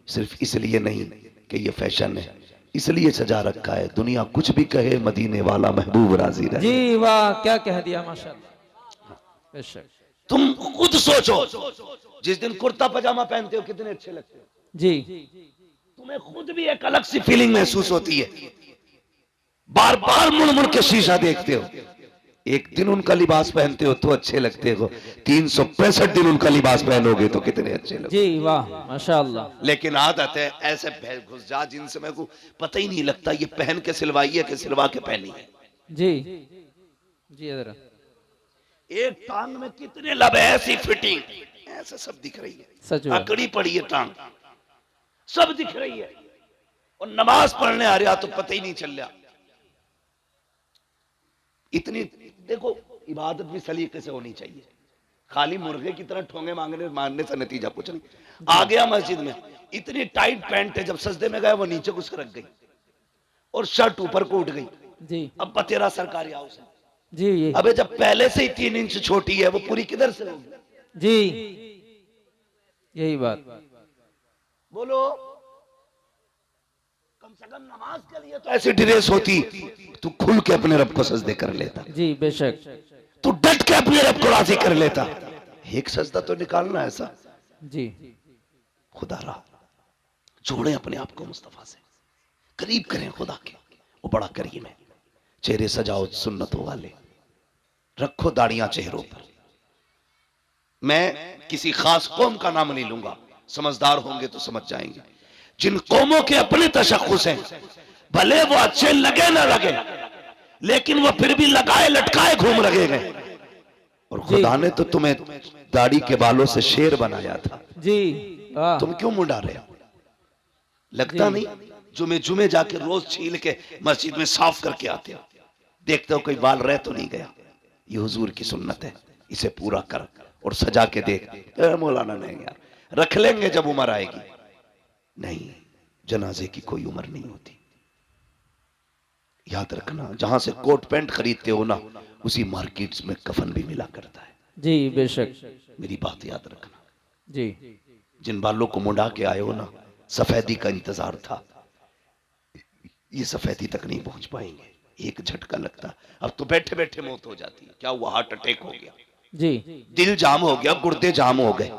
सिर्फ इसलिए नहीं कि ये फैशन है, इसलिए सजा रखा है, दुनिया कुछ भी कहे, मदीने वाला महबूब राजी रहे। जी वाह, क्या कह दिया, माशाअल्लाह, बेशक। तुम खुद सोचो, जिस दिन कुर्ता पजामा पहनते हो कितने अच्छे लगते हो। जी तुम्हें खुद भी एक अलग सी फीलिंग महसूस होती है। बार बार मुड़ मुड़ के शीशा देखते हो। एक दिन उनका लिबास पहनते हो तो अच्छे लगते हो, 365 दिन उनका लिबास पहनोगे तो कितने अच्छे लगते। जी वाह, माशाअल्लाह। लेकिन आदत है ऐसे घुस जा जिनसे मेरे को पता ही नहीं लगता ये पहन के सिलवाई है कि सिलवा के पहनी है। जी जी जरा, एक टांग में कितने लब है, ऐसी फिटिंग ऐसे सब दिख रही है, सच बात। अकड़ी पड़ी है टांग, सब दिख रही है। और नमाज पढ़ने आ रहा तो पता ही नहीं चल रहा। इतनी देखो, इबादत भी सलीके से होनी चाहिए। खाली मुर्गे की तरह ठोंगे मारने से नतीजा कुछ नहीं। आ गया मस्जिद में, इतनी टाइट पैंट है, जब सजदे में गया वो नीचे घुस रख गई और शर्ट ऊपर को उठ गई। जी अब तेरा सरकारी हाउस है। जी ये अबे जब पहले से ही 3 इंच छोटी है, वो पूरी किधर से होगी? जी, यही बात। बोलो, कम से कम नमाज के लिए तो ऐसी ड्रेस होती, तू खुल के अपने रब को सजदे कर लेता, जी बेशक। तू डट के अपने रब को राजी कर लेता। एक सजदा तो निकालना ऐसा। जी खुदा रहा, जोड़े अपने आप को मुस्तफा से, करीब करें खुदा के। वो बड़ा करीम है। चेहरे सजाओ सुन्नतों वाले, रखो दाढ़ियां चेहरों पर। मैं किसी खास कौम का नाम नहीं लूंगा, समझदार होंगे तो समझ जाएंगे। जिन कौमों के अपने तशख्खुस हैं, भले वो अच्छे लगे ना लगे, लेकिन वो फिर भी लगाए लटकाए घूम रहे हैं। और खुदा ने तो तुम्हें दाढ़ी के बालों से शेर बनाया था। जी तुम क्यों मुंडा रहे हो? लगता नहीं जुमे जुमे जाके रोज छील के मस्जिद में साफ करके आते हो, देखते हो कोई बाल रह तो नहीं गया। ये हुजूर की सुन्नत है, इसे पूरा कर और सजा के देख। मौलाना नहीं यार, रख लेंगे जब उम्र आएगी। नहीं, जनाजे की कोई उम्र नहीं होती। याद रखना, जहां से कोट पैंट खरीदते हो ना, उसी मार्केट्स में कफन भी मिला करता है। जी बेशक। मेरी बात याद रखना। जी जिन बालों को मुंडा के आए हो ना, सफेदी का इंतजार था, ये सफेदी तक नहीं पहुंच पाएंगे। एक झटका लगता, अब तो बैठे बैठे मौत हो जाती है। क्या हुआ? हार्ट अटैक हो गया, जी, दिल जाम हो गया, गुर्दे जाम हो गए,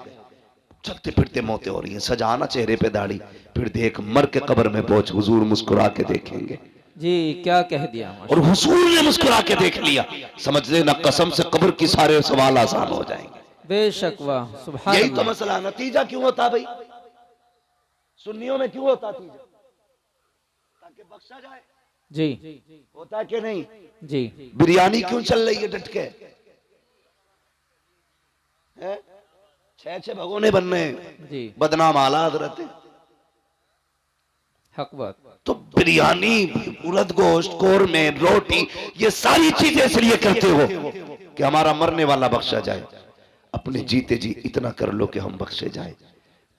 चलते फिरते मौतें हो रही हैं। सजाना चेहरे पे दाढ़ी, फिर देख मर के कब्र में पहुंच, हुजूर मुस्कुरा के देखेंगे। जी क्या कह दिया। और हुजूर ने मुस्कुरा के देख लिया, समझ लेना कसम से कब्र की सारे सवाल आसान हो जाएंगे। बेशक, वाह सुभान यही तो अल्लाह। मसला। नतीजा क्यों होता भाई? सुन्नियों में क्यों होता तीजा? ताकि बख्शा जाए। जी होता है कि नहीं? जी बिरयानी क्यों चल रही है डट के? छह छह भगोने बनने हैं, जी, बदनाम आला हजरत है। हक बात। तो बिरयानी, उड़द गोश्त, कोरमे, रोटी, ये सारी चीजें इसलिए करते हो कि हमारा मरने वाला बख्शा जाए। अपने जीते जी इतना कर लो कि हम बख्शे जाए।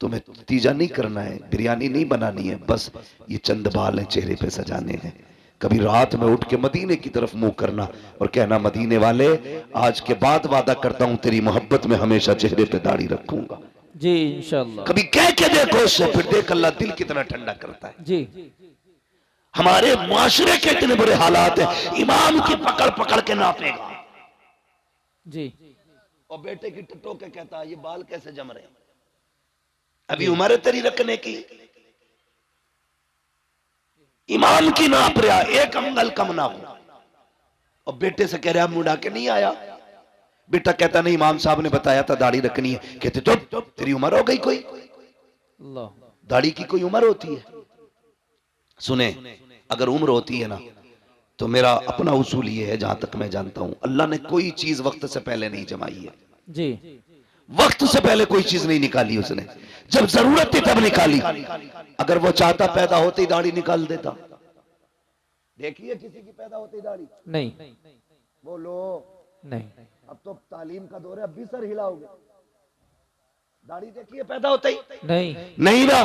तुम्हें नतीजा नहीं करना है, बिरयानी नहीं बनानी है, बस ये चंद बाल हैं चेहरे पे सजाने हैं। कभी रात में उठ के मदीने की तरफ मुंह करना और कहना, मदीने वाले आज के बाद वादा करता हूं तेरी मोहब्बत में हमेशा चेहरे पे दाढ़ी रखूंगा। जी इंशाअल्लाह। कभी कह के देखो उससे, फिर देख अल्लाह दिल कितना ठंडा करता है। जी हमारे मुआशरे के इतने बुरे हालात हैं, इमाम की पकड़ पकड़ के नापेगा जी, और बेटे की टटो के कहता है ये बाल कैसे जम रहे हैं, अभी उम्र तेरी रखने की। इमाम की नाप रहा, एक अंगल कम ना हो, और बेटे से कह रहा मुड़ा के नहीं आया। बेटा कहता नहीं, इमाम साहब ने बताया था दाढ़ी रखनी है। कहते तो तेरी उम्र हो गई कोई? अल्लाह। दाढ़ी की कोई उम्र होती है? सुने, अगर उम्र होती है ना, तो मेरा अपना उसूल ये है, जहां तक मैं जानता हूं, अल्लाह ने कोई चीज वक्त से पहले नहीं जमाई है। जी वक्त से पहले कोई चीज नहीं निकाली उसने, जब जरूरत थी तब निकाली। अगर वो चाहता पैदा होते ही दाढ़ी निकाल देता। देखिए किसी की पैदा होते ही दाढ़ी? नहीं बोलो। नहीं। अब तो तालीम का दौर है, अब भी सर हिलाओगे। दाढ़ी देखिए पैदा होता ही? नहीं नहीं ना,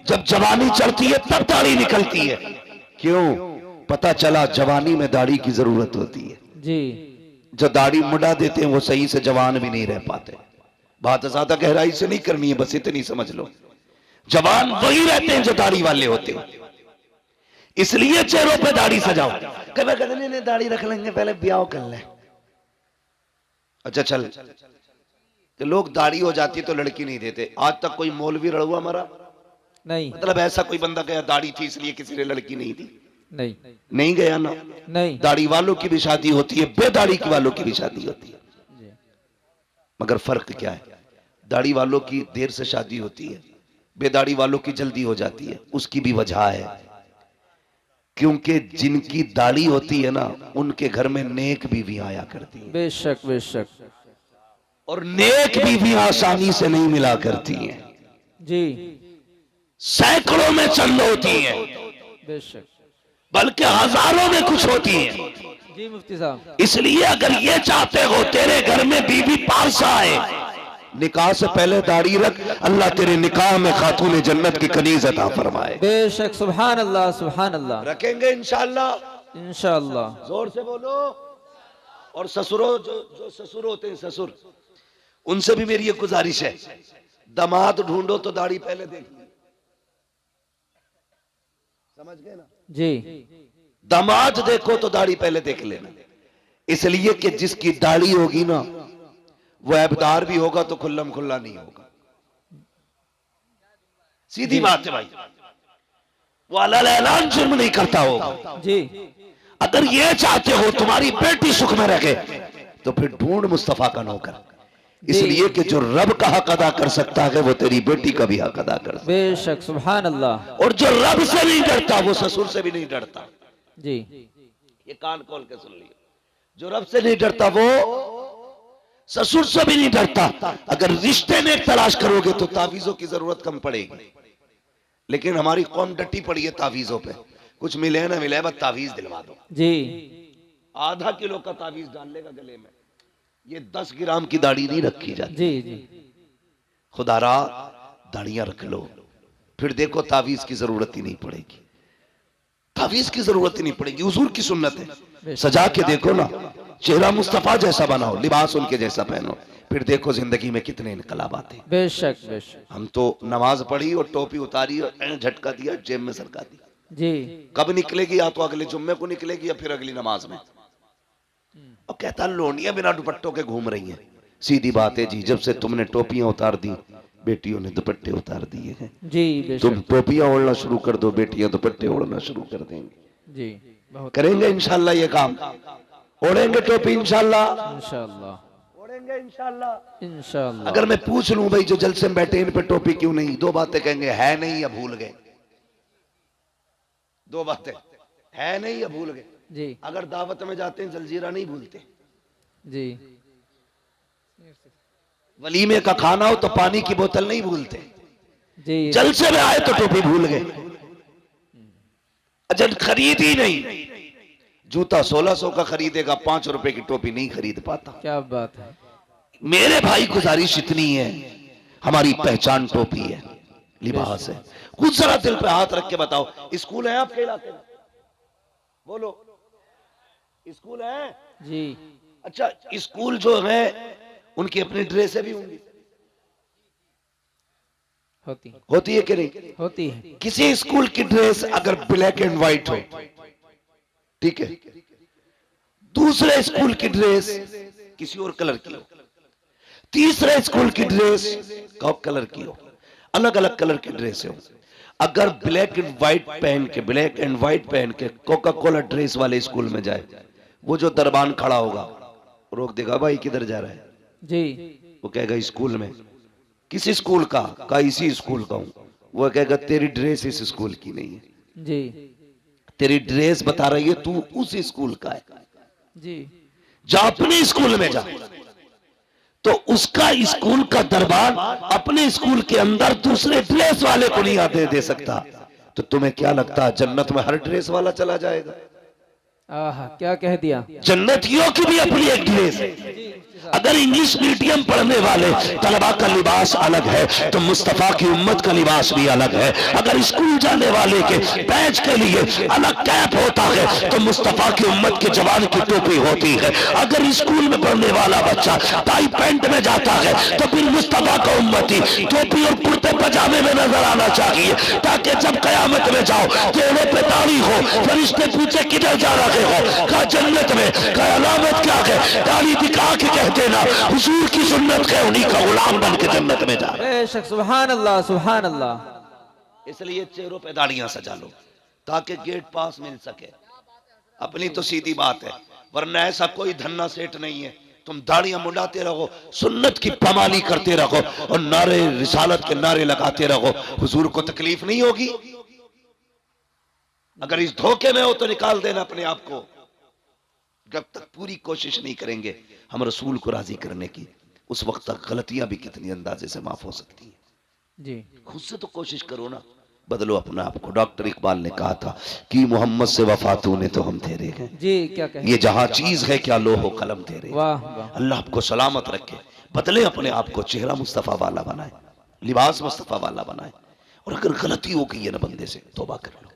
जब जवानी चढ़ती है तब दाढ़ी निकलती है। क्यों? पता चला जवानी में दाढ़ी की जरूरत होती है। जी जो दाढ़ी मुड़ा देते हैं वो सही से जवान भी नहीं रह पाते। बात ज्यादा गहराई से नहीं करनी है, बस इतनी समझ लो, जवान वही रहते हैं जो दाढ़ी वाले होते हैं। इसलिए चेहरों पे दाढ़ी सजाओ। कभी कहते नहीं दाढ़ी रख लेंगे, पहले ब्याह कर ले। अच्छा चल, तो लोग दाढ़ी हो जाती है तो लड़की नहीं देते। आज तक कोई मौलवी रड़ुआ मरा? नहीं मतलब ऐसा कोई बंदा गया दाढ़ी थी इसलिए किसी ने लड़की नहीं दी? नहीं नहीं गया ना। नहीं। दाढ़ी वालों की भी शादी होती है, बेदाढ़ी की वालों की भी शादी होती है। जी मगर फर्क क्या है? दाढ़ी वालों की देर से शादी होती है, बेदाढ़ी वालों की जल्दी हो जाती है। उसकी भी वजह है, क्योंकि जिनकी दाढ़ी होती है ना, उनके घर में नेक बीवी आया करती है। बेशक बेशक। और नेक बीवी आसानी से नहीं मिला करती हैं, जी सैकड़ों में चंद होती हैं, बेशक। बल्कि हजारों में कुछ होती हैं। जी मुफ्ती साहब। इसलिए अगर ये चाहते हो तेरे घर में बीवी पास आए, निकाह से पहले दाढ़ी रख, अल्लाह तेरे निकाह में खातून जन्नत की कनीज अता फरमाए। बेशक, सुभान अल्लाह सुभान अल्लाह। रखेंगे इंशाअल्लाह। इंशाअल्लाह। जोर से बोलो। और ससुरों, जो ससुर होते हैं, ससुर, उनसे भी मेरी एक गुजारिश है, दामाद ढूंढो तो दाढ़ी पहले देख ली। समझ गए ना? जी दामाद देखो तो दाढ़ी पहले देख लेना। इसलिए कि जिसकी दाढ़ी होगी ना, वो ऐबदार भी होगा तो खुल्लम खुल्ला नहीं होगा। सीधी बात है भाई, वो अलल ऐलान जुर्म नहीं करता होगा। जी। अगर ये चाहते हो तुम्हारी बेटी सुख में रखे, तो फिर ढूंढ मुस्तफा का नौकर। इसलिए कि जो रब का हक अदा कर सकता है, वो तेरी बेटी का भी हक अदा कर सकता है। बेशक, सुभान अल्लाह। और जो रब से नहीं डरता, वो ससुर से भी नहीं डरता। जी ये कान खोल के सुन लियो, जो रब से नहीं डरता वो ससुर से भी नहीं डरता। अगर रिश्ते में तलाश करोगे तो तावीजों की जरूरत कम पड़ेगी। लेकिन हमारी कौम डटी पड़ी है तावीजों पे, कुछ मिले ना मिले, बस तावीज दिलवा दो। जी आधा किलो का तावीज डाल लेगा गले में। ये 10 ग्राम की दाढ़ी नहीं रखी जाती। जी जी। खुदारा दाढ़ियां रख लो, फिर देखो तावीज की जरूरत ही नहीं पड़ेगी, तावीज की जरूरत ही नहीं पड़ेगी। हुजूर की सुन्नत है, सजा के देखो ना, चेहरा मुस्तफा जैसा बनाओ, लिबास उनके जैसा पहनो, फिर देखो जिंदगी में कितने इनकलाब आते हैं। बेशक बेशक। हम तो नमाज पढ़ी और टोपी उतारी और झटका दिया, जेब में सरका दी। जी कब निकलेगी? या तो अगले जुम्मे को निकलेगी या फिर अगली नमाज में। अब कहता लोनियां बिना दुपट्टों के घूम रही हैं। सीधी बात है जी, जब से तुमने टोपियां उतार दी, बेटियों ने दुपट्टे उतार दिए हैं। जी बेशक। तुम टोपियां ओढ़ना शुरू कर दो, बेटियां दुपट्टे ओढ़ना शुरू कर देंगी। जी बहुत करेंगे इंशाल्लाह ये काम, ओढ़ेंगे टोपी इंशाल्लाह, इंशाअल्लाह ओढ़ेंगे इंशाल्लाह। इंशाअल्लाह। अगर मैं पूछ लूं भाई जो जलसे में बैठे इन पे टोपी क्यों नहीं, दो बातें कहेंगे, है नहीं या भूल गए। दो बातें, है नहीं या भूल गए। जी अगर दावत में जाते हैं जलजीरा नहीं भूलते, जी वलीमे का खाना हो तो पानी की बोतल नहीं भूलते, जी जलसे में आए तो टोपी भूल गए। अजन खरीद ही नहीं, जूता 1600 का खरीदेगा, 5 रुपए की टोपी नहीं खरीद पाता। क्या बात है। मेरे भाई गुजारिश इतनी है, हमारी पहचान टोपी है, लिबास है। कुछ जरा दिल पे हाथ रख के बताओ, स्कूल है आपके इलाके में? बोलो, स्कूल है? जी अच्छा, स्कूल जो है उनकी अपनी ड्रेसें भी होंगी, होती है कि नहीं? होती है। किसी स्कूल की ड्रेस अगर ब्लैक एंड व्हाइट हो, ठीक है, दूसरे स्कूल की ड्रेस किसी और कलर की हो, तीसरे स्कूल की ड्रेस कलर की हो, अलग अलग कलर की ड्रेस हो, अगर ब्लैक एंड व्हाइट पहन के कोका कोला ड्रेस वाले स्कूल में जाए, वो जो दरबान खड़ा होगा रोक देगा, भाई किधर जा रहा है जी। वो कहेगा स्कूल में। किस स्कूल का इसी स्कूल का हूं। वो कहेगा तेरी ड्रेस इस स्कूल की नहीं है जी तेरी ड्रेस बता रही है तू उस स्कूल का है जी। जा अपने स्कूल में जा। तो उसका स्कूल का दरबार अपने स्कूल के अंदर दूसरे ड्रेस वाले को नहीं आते दे सकता। तो तुम्हें क्या लगता है जन्नत में हर ड्रेस वाला चला जाएगा? आहा क्या कह दिया। जन्नतियों की भी अपनी एक ड्रेस है। अगर इंग्लिश मीडियम पढ़ने वाले तलबा का लिबास अलग है तो मुस्तफा की उम्मत का लिबास भी अलग है। अगर स्कूल जाने वाले के बैच के लिए अलग कैप होता है तो मुस्तफा की उम्मत के जवान की टोपी होती है। अगर स्कूल में पढ़ने वाला बच्चा टाई पैंट में जाता है तो फिर मुस्तफा का उम्मती टोपी और कुर्ते पजामे में नजर आना चाहिए, ताकि जब कयामत में जाओ चेहरे पे दाढ़ी हो, फरिश्ते पूछे किधर जा रहे हो, कहा जन्नत में, कहा अलामत क्या है, दाढ़ी दिखा के कहते ना हुजूर की सुन्नत है, उन्हीं का गुलाम बन के जन्नत में जा। बेशक सुभान अल्लाह सुभान अल्लाह। इसलिए चेहरों पे दाढ़ियां सजा लो ताकि गेट पास मिल सके। अपनी तो सीधी बात है, वरना ऐसा कोई धन्ना सेठ नहीं है तुम दाढ़ियां मुंडाते रहो, सुन्नत की पमाली करते रहो और नारे रिसालत के नारे लगाते रहो, हुजूर को तकलीफ नहीं होगी। अगर इस धोखे में हो तो निकाल देना अपने आप को। जब तक पूरी कोशिश नहीं करेंगे हम रसूल को राजी करने की, उस वक्त तक गलतियां भी कितनी अंदाजे से माफ हो सकती हैं। जी खुद से तो कोशिश करो ना, बदलो अपना आप को। डॉक्टर इकबाल ने कहा था कि मोहम्मद से वफा तूने तो हम तेरे हैं। जी क्या कहे। ये जहां चीज है क्या लोहो कलम तेरे। वाह वाह। अल्लाह आपको सलामत रखे, बदले अपने आप को, चेहरा मुस्तफा वाला बनाए, लिबास मुस्तफा वाला बनाए। और अगर गलती हो गई है ना बंदे से, तौबा कर लो,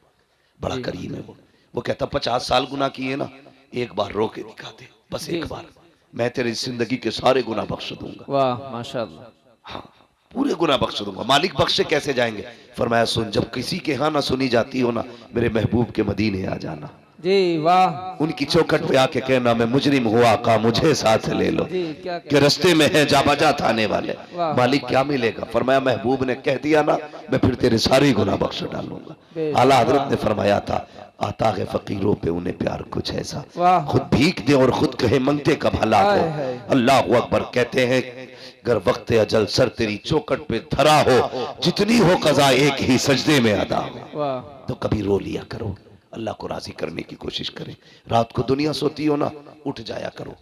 बड़ा करीम है वो कहता 50 साल गुनाह किए ना, एक बार रो के दिखा दे, बस एक बार, मैं तेरी जिंदगी के सारे गुनाह बख्श दूंगा। वाह माशाअल्लाह। हाँ पूरे गुनाह बख्श दूंगा। मालिक बख्शे कैसे जाएंगे? फरमाया सुन, जब किसी के यहाँ ना सुनी जाती हो ना, मेरे महबूब के मदीने आ जाना। जी वाह। उनकी चौखट पे आके कहना मैं मुजरिम हुआ का मुझे साथ ले लो, जी क्या कि रस्ते में है जा बजा थाने वाले। वाह। मालिक क्या मिलेगा? फरमाया महबूब ने कह दिया ना, मैं फिर तेरे सारे गुनाह बख्श डालूंगा। आला हजरत ने फरमाया था आता है फकीरों पे उन्हें प्यार कुछ ऐसा, वाह। खुद भीख दे और खुद कहे मंगते का भला हो। हाय हाय। अल्लाह अकबर। कहते हैं अगर वक्त अजल सर तेरी चौकट पे धरा हो, जितनी हो कज़ा एक ही सजदे में अदा हो। वाह। तो कभी रो लिया करो, अल्लाह को राजी करने की कोशिश करें। रात को दुनिया सोती हो ना, उठ जाया करो,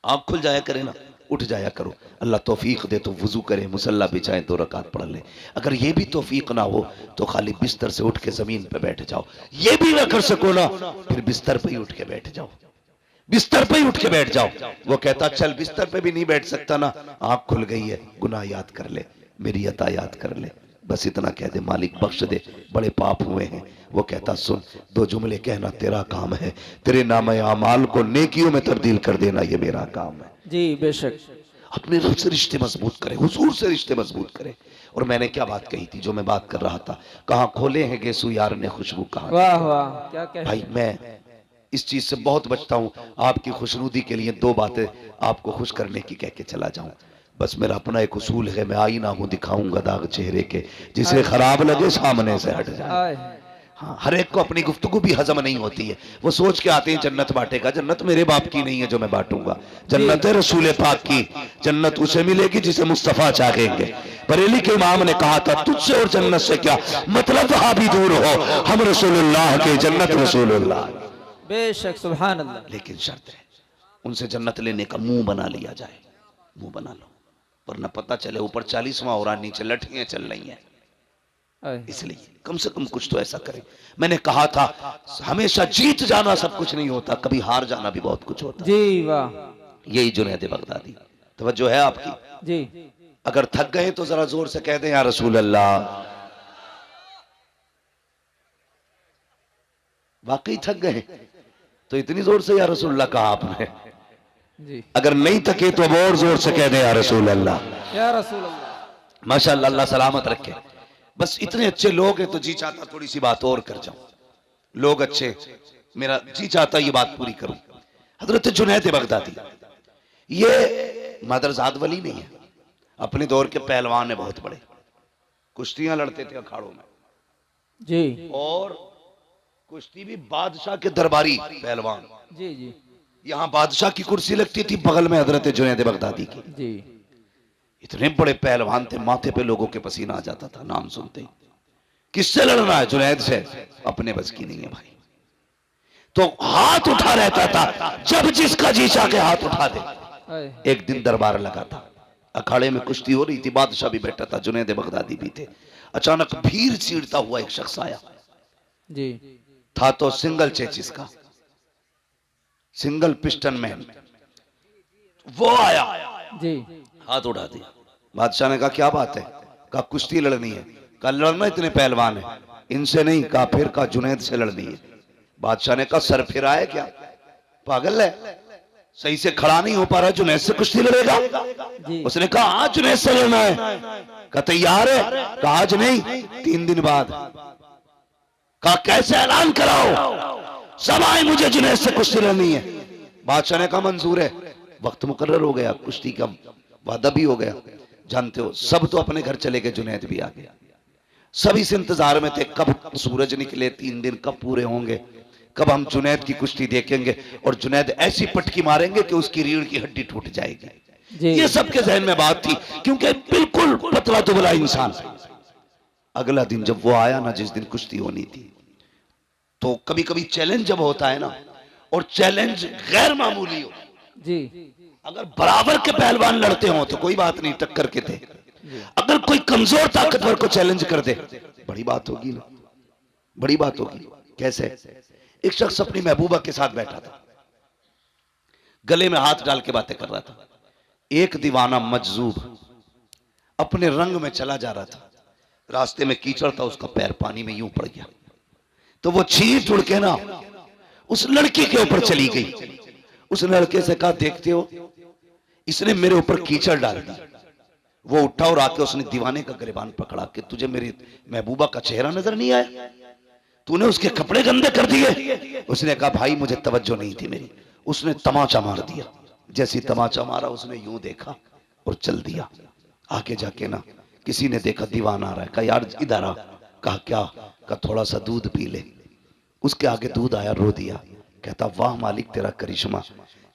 आंख खुल जाया करे ना, उठ जाया करो। अल्लाह तौफीक दे तो वुजू करें, मुसल्ला बिछाएं, 2 रकात पढ़ लें। अगर ये भी तौफीक ना हो तो खाली बिस्तर से उठ के जमीन पे बैठ जाओ। ये भी ना कर सको ना, फिर बिस्तर पे ही उठ के बैठ जाओ, बिस्तर पे ही उठ के बैठ जाओ। वो कहता चल बिस्तर पे भी नहीं बैठ सकता ना, आंख खुल गई है, गुनाह याद कर ले, मेरी अता याद कर ले, बस इतना कह दे मालिक बख्श दे, बड़े पाप हुए हैं। वो कहता सुन, 2 जुमले कहना तेरा काम है, तेरे नाम आमाल को नेकियों में तब्दील कर देना ये मेरा काम है। जी बेशक। अपने रब से रिश्ते मजबूत करे, हुजूर से रिश्ते मजबूत करे। और मैंने क्या बात कही थी, जो मैं बात कर रहा था, कहाँ खोले हैं गेसू यार ने खुशबू कहाँ। वाह वाह, क्या कह भाई मैं इस चीज से बहुत बचता हूँ, आपकी खुशनुदी के लिए 2 बातें आपको खुश करने की कह के चला जाऊं। बस मेरा अपना एक उसूल है, मैं आईना हूं दिखाऊंगा दाग चेहरे के, जिसे खराब लगे सामने से हट जाए। हाँ, हर एक को अपनी गुफ्तगू भी हजम नहीं होती है। वो सोच के आते हैं जन्नत बांटेगा, जन्नत मेरे बाप की नहीं है जो मैं बांटूंगा, जन्नत है रसूल पाक की। जन्नत उसे मिलेगी जिसे मुस्तफा चाहेंगे। बरेली के इमाम ने कहा था तुझसे और जन्नत से क्या मतलब, वहां भी दूर हो, हम रसूलुल्लाह के, जन्नत रसूलुल्लाह। बेशक, सुभान अल्लाह। लेकिन शर्त है उनसे जन्नत लेने का मुंह बना लिया जाए, मुंह बना लो, वरना पता चले ऊपर 40वां हो रहा, नीचे लठियां चल रही हैं। इसलिए कम से कम कुछ तो ऐसा करें। मैंने कहा था हमेशा जीत जाना सब कुछ नहीं होता, कभी हार जाना भी बहुत कुछ होता। जी वाह, यही जुनैद बगदादी। तवज्जो है आपकी जी। अगर थक गए तो जरा जोर से कह दें या रसूल अल्लाह। वाकई थक गए तो इतनी जोर से या रसूल अल्लाह कहा आपने जी। अगर नहीं थके तो अब और जोर से कह दें या रसूल अल्लाह, या रसूल अल्लाह। माशाअल्लाह, अल्लाह सलामत रखे। बस इतने अच्छे लोग हैं तो जी चाहता थोड़ी सी बात और कर जाऊं। लोग अच्छे, मेरा जी चाहता ये बात पूरी करूं। हजरत जुनैद बगदादी ये मदरजाद वली नहीं है, अपने दौर के पहलवान है बहुत बड़े, कुश्तियां लड़ते थे अखाड़ों में जी। और कुश्ती भी बादशाह के दरबारी पहलवान। जी जी। यहाँ बादशाह की कुर्सी लगती थी, बगल में हजरत जुनैद बगदादी की। जी। इतने बड़े पहलवान थे, माथे पे लोगों के पसीना आ जाता था नाम सुनते ही। किससे लड़ना है? जुनैद से। अपने बस की नहीं है भाई, तो हाथ उठा रहता था, जब जिसका जी चाह के हाथ उठा दे। एक दिन दरबार लगा था, अखाड़े में कुश्ती हो रही थी, बादशाह भी बैठा था, जुनैद बगदादी भी थे। अचानक भीड़ चीरता हुआ एक शख्स आया जी। था, तो सिंगल चेचिस का, सिंगल पिस्टन मैन वो आया जी। हाथ उठा दिया। बादशाह ने कहा क्या बात है? कहा कुश्ती लड़नी है। कहा लड़ना, इतने पहलवान है, इनसे नहीं। कहा फिर? कहा जुनैद से लड़नी है। बादशाह ने कहा सर फिर आए क्या, पागल है, सही से खड़ा नहीं हो पा रहा, जुनैद से कुश्ती लड़ेगा? उसने कहा आज जुनैद से लड़ना है। कहा तैयार है? कहा आज नहीं, 3 दिन बाद। कहा कैसे? ऐलान कराओ सब आए, मुझे जुनैद से कुश्ती लड़नी है। बादशाह ने कहा मंजूर है। वक्त मुकर्रर हो गया, कुश्ती का वादा भी हो गया। जानते हो सब तो अपने घर चले गए, जुनैद भी आ गया। सब इस इंतजार में थे कब सूरज निकले, 3 दिन कब पूरे होंगे, कब हम जुनैद की कुश्ती देखेंगे और जुनैद ऐसी पटकी मारेंगे कि उसकी रीढ़ की हड्डी टूट जाएगी। ये सबके जहन में बात थी, क्योंकि बिल्कुल पतला दुबला इंसान। अगला दिन जब वो आया ना, जिस दिन कुश्ती होनी थी, तो कभी कभी चैलेंज जब होता है ना, और चैलेंज गैर मामूली हो जी, अगर बराबर के पहलवान लड़ते हो तो कोई बात नहीं, टक्कर के थे। अगर कोई कमजोर ताकतवर को चैलेंज कर दे, बड़ी बात होगी ना, बड़ी बात होगी। कैसे? एक शख्स अपनी महबूबा के साथ बैठा था, गले में हाथ डाल के बातें कर रहा था। एक दीवाना मजजूब अपने रंग में चला जा रहा था, रास्ते में कीचड़ था, उसका पैर पानी में यूं पड़ गया, तो वो छींट उड़ के ना उस लड़की के ऊपर चली गई। उस लड़के से कहा देखते हो, इसने मेरे ऊपर कीचड़ डाल दी। वो उठा और आके उसने दीवाने का गिरबान पकड़ा कि तुझे मेरी महबूबा का चेहरा नजर नहीं आया, तूने उसके कपड़े गंदे कर दिए। उसने कहा भाई मुझे तवज्जो नहीं थी मेरी। उसने तमाचा मार दिया। जैसे तमाचा मारा, उसने यूं देखा और चल दिया। आके जाके ना किसी ने देखा दीवाना आ रहा है, कहा यार इधर आ। कहा क्या? कहा थोड़ा सा दूध पी ले। उसके आगे दूध आया, रो दिया। कहता वाह मालिक तेरा करिश्मा,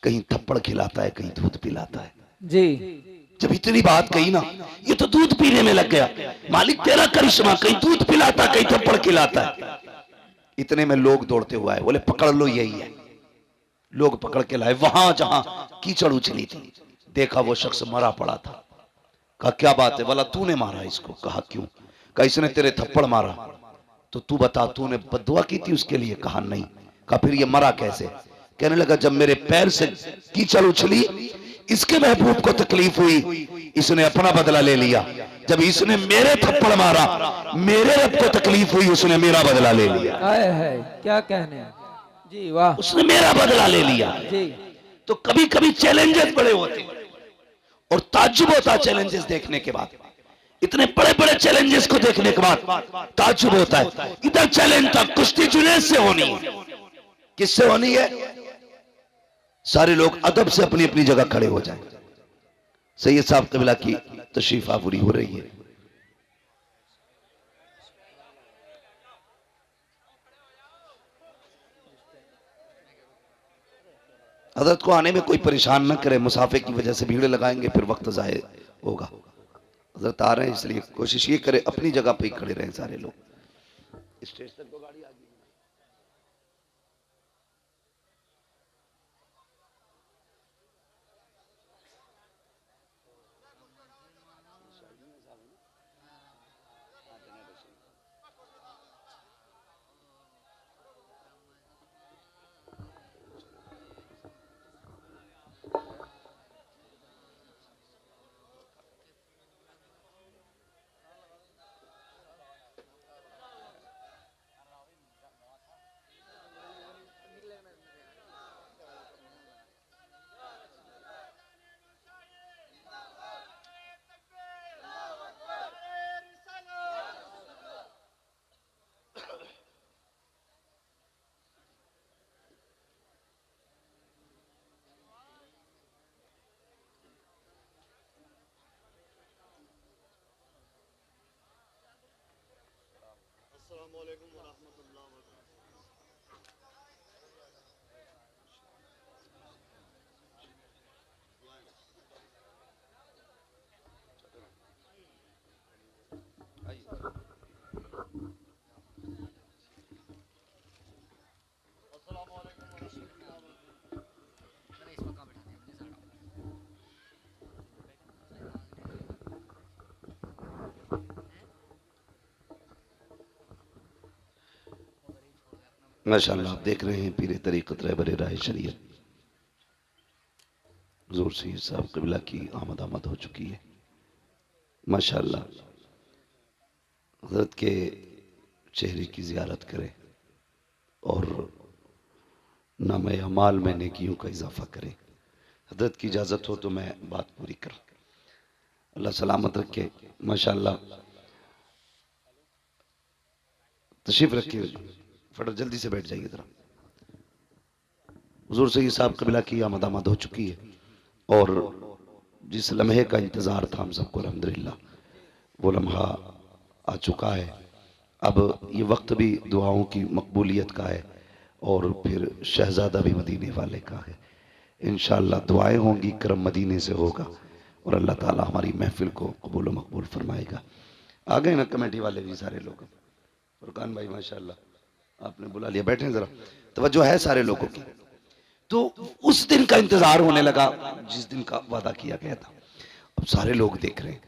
कहीं थप्पड़ खिलाता है, कहीं दूध पिलाता है। जी। जब इतनी बात कही ना, ये तो दूध पीने में लग गया। मालिक तेरा करिश्मा, कहीं दूध पिलाता, कहीं थप्पड़ खिलाता है। इतने में लोग दौड़ते हुए आए, बोले पकड़ लो, यही है। लोग पकड़ के लाए, वहां जहां कीचड़ उछली थी, देखा वो शख्स मरा पड़ा था। कहा क्या बात है? बोला तूने मारा इसको। कहा क्यों? कहा इसने तेरे थप्पड़ मारा, तो तू बता तूने बद्दुआ की थी उसके लिए? कहा नहीं। कहा फिर ये मरा कैसे? कहने लगा जब मेरे पैर से कीचड़ उछली, इसके महबूब को तकलीफ हुई, इसने अपना बदला ले लिया। जब इसने मेरे थप्पड़ मारा, मेरे रब को तकलीफ हुई, उसने मेरा बदला ले लिया। है क्या कहने हैं जी, वाह, उसने मेरा बदला ले लिया जी। तो कभी कभी चैलेंजेस बड़े होते हैं और ताज्जुब होता है चैलेंजेस देखने के बाद। इतने बड़े बड़े चैलेंजेस को देखने के बाद ताज्जुब होता है। इधर चैलेंज था, कुश्ती जुनैद से होनी है। किससे होनी है? सारे लोग अदब से अपनी अपनी जगह खड़े हो जाएं। सैयद साहब कबिला की तशरीफ आफरी हो रही है। हजरत को आने में कोई परेशान न करे, मुसाफे की वजह से भीड़ लगाएंगे फिर वक्त जाए होगा। हजरत आ रहे हैं इसलिए कोशिश ये करे अपनी जगह पे ही खड़े रहें सारे लोग। स्टेज तक तो गाड़ी आ गई। माशाअल्लाह आप देख रहे हैं पीरे तरीक़त रहबर राह शरीयत हुज़ूर सैयद साहब क़िबला की आमद हो चुकी है। माशाअल्लाह हज़रत के चेहरे की ज़ियारत करें और नाम अमाल में नेकियों का इजाफ़ा करें। हज़रत की इजाज़त हो तो मैं बात पूरी करूँ। अल्लाह सलामत रखे। माशाअल्लाह तशरीफ़ रखिए, फटर जल्दी से बैठ जाइए ज़रा। हुज़ूर सैयद साहब क़िबला की आमद हो चुकी है और जिस लम्हे का इंतज़ार था हम सबको अल्हम्दुलिल्लाह वो लम्हा आ चुका है। अब ये वक्त भी दुआओं की मकबूलियत का है और फिर शहज़ादा भी मदीने वाले का है। इंशाअल्लाह दुआएं होंगी, करम मदीने से होगा और अल्लाह ताला हमारी महफिल को कबूल मकबूल फरमाएगा। आ गए ना कमेटी वाले भी सारे लोग? फुरकान भाई माशाअल्लाह आपने बुला लिया, बैठे ज़रा, तवज्जो है सारे लोगों की। तो उस दिन का इंतजार होने लगा जिस दिन का वादा किया गया था। अब सारे लोग देख रहे हैं,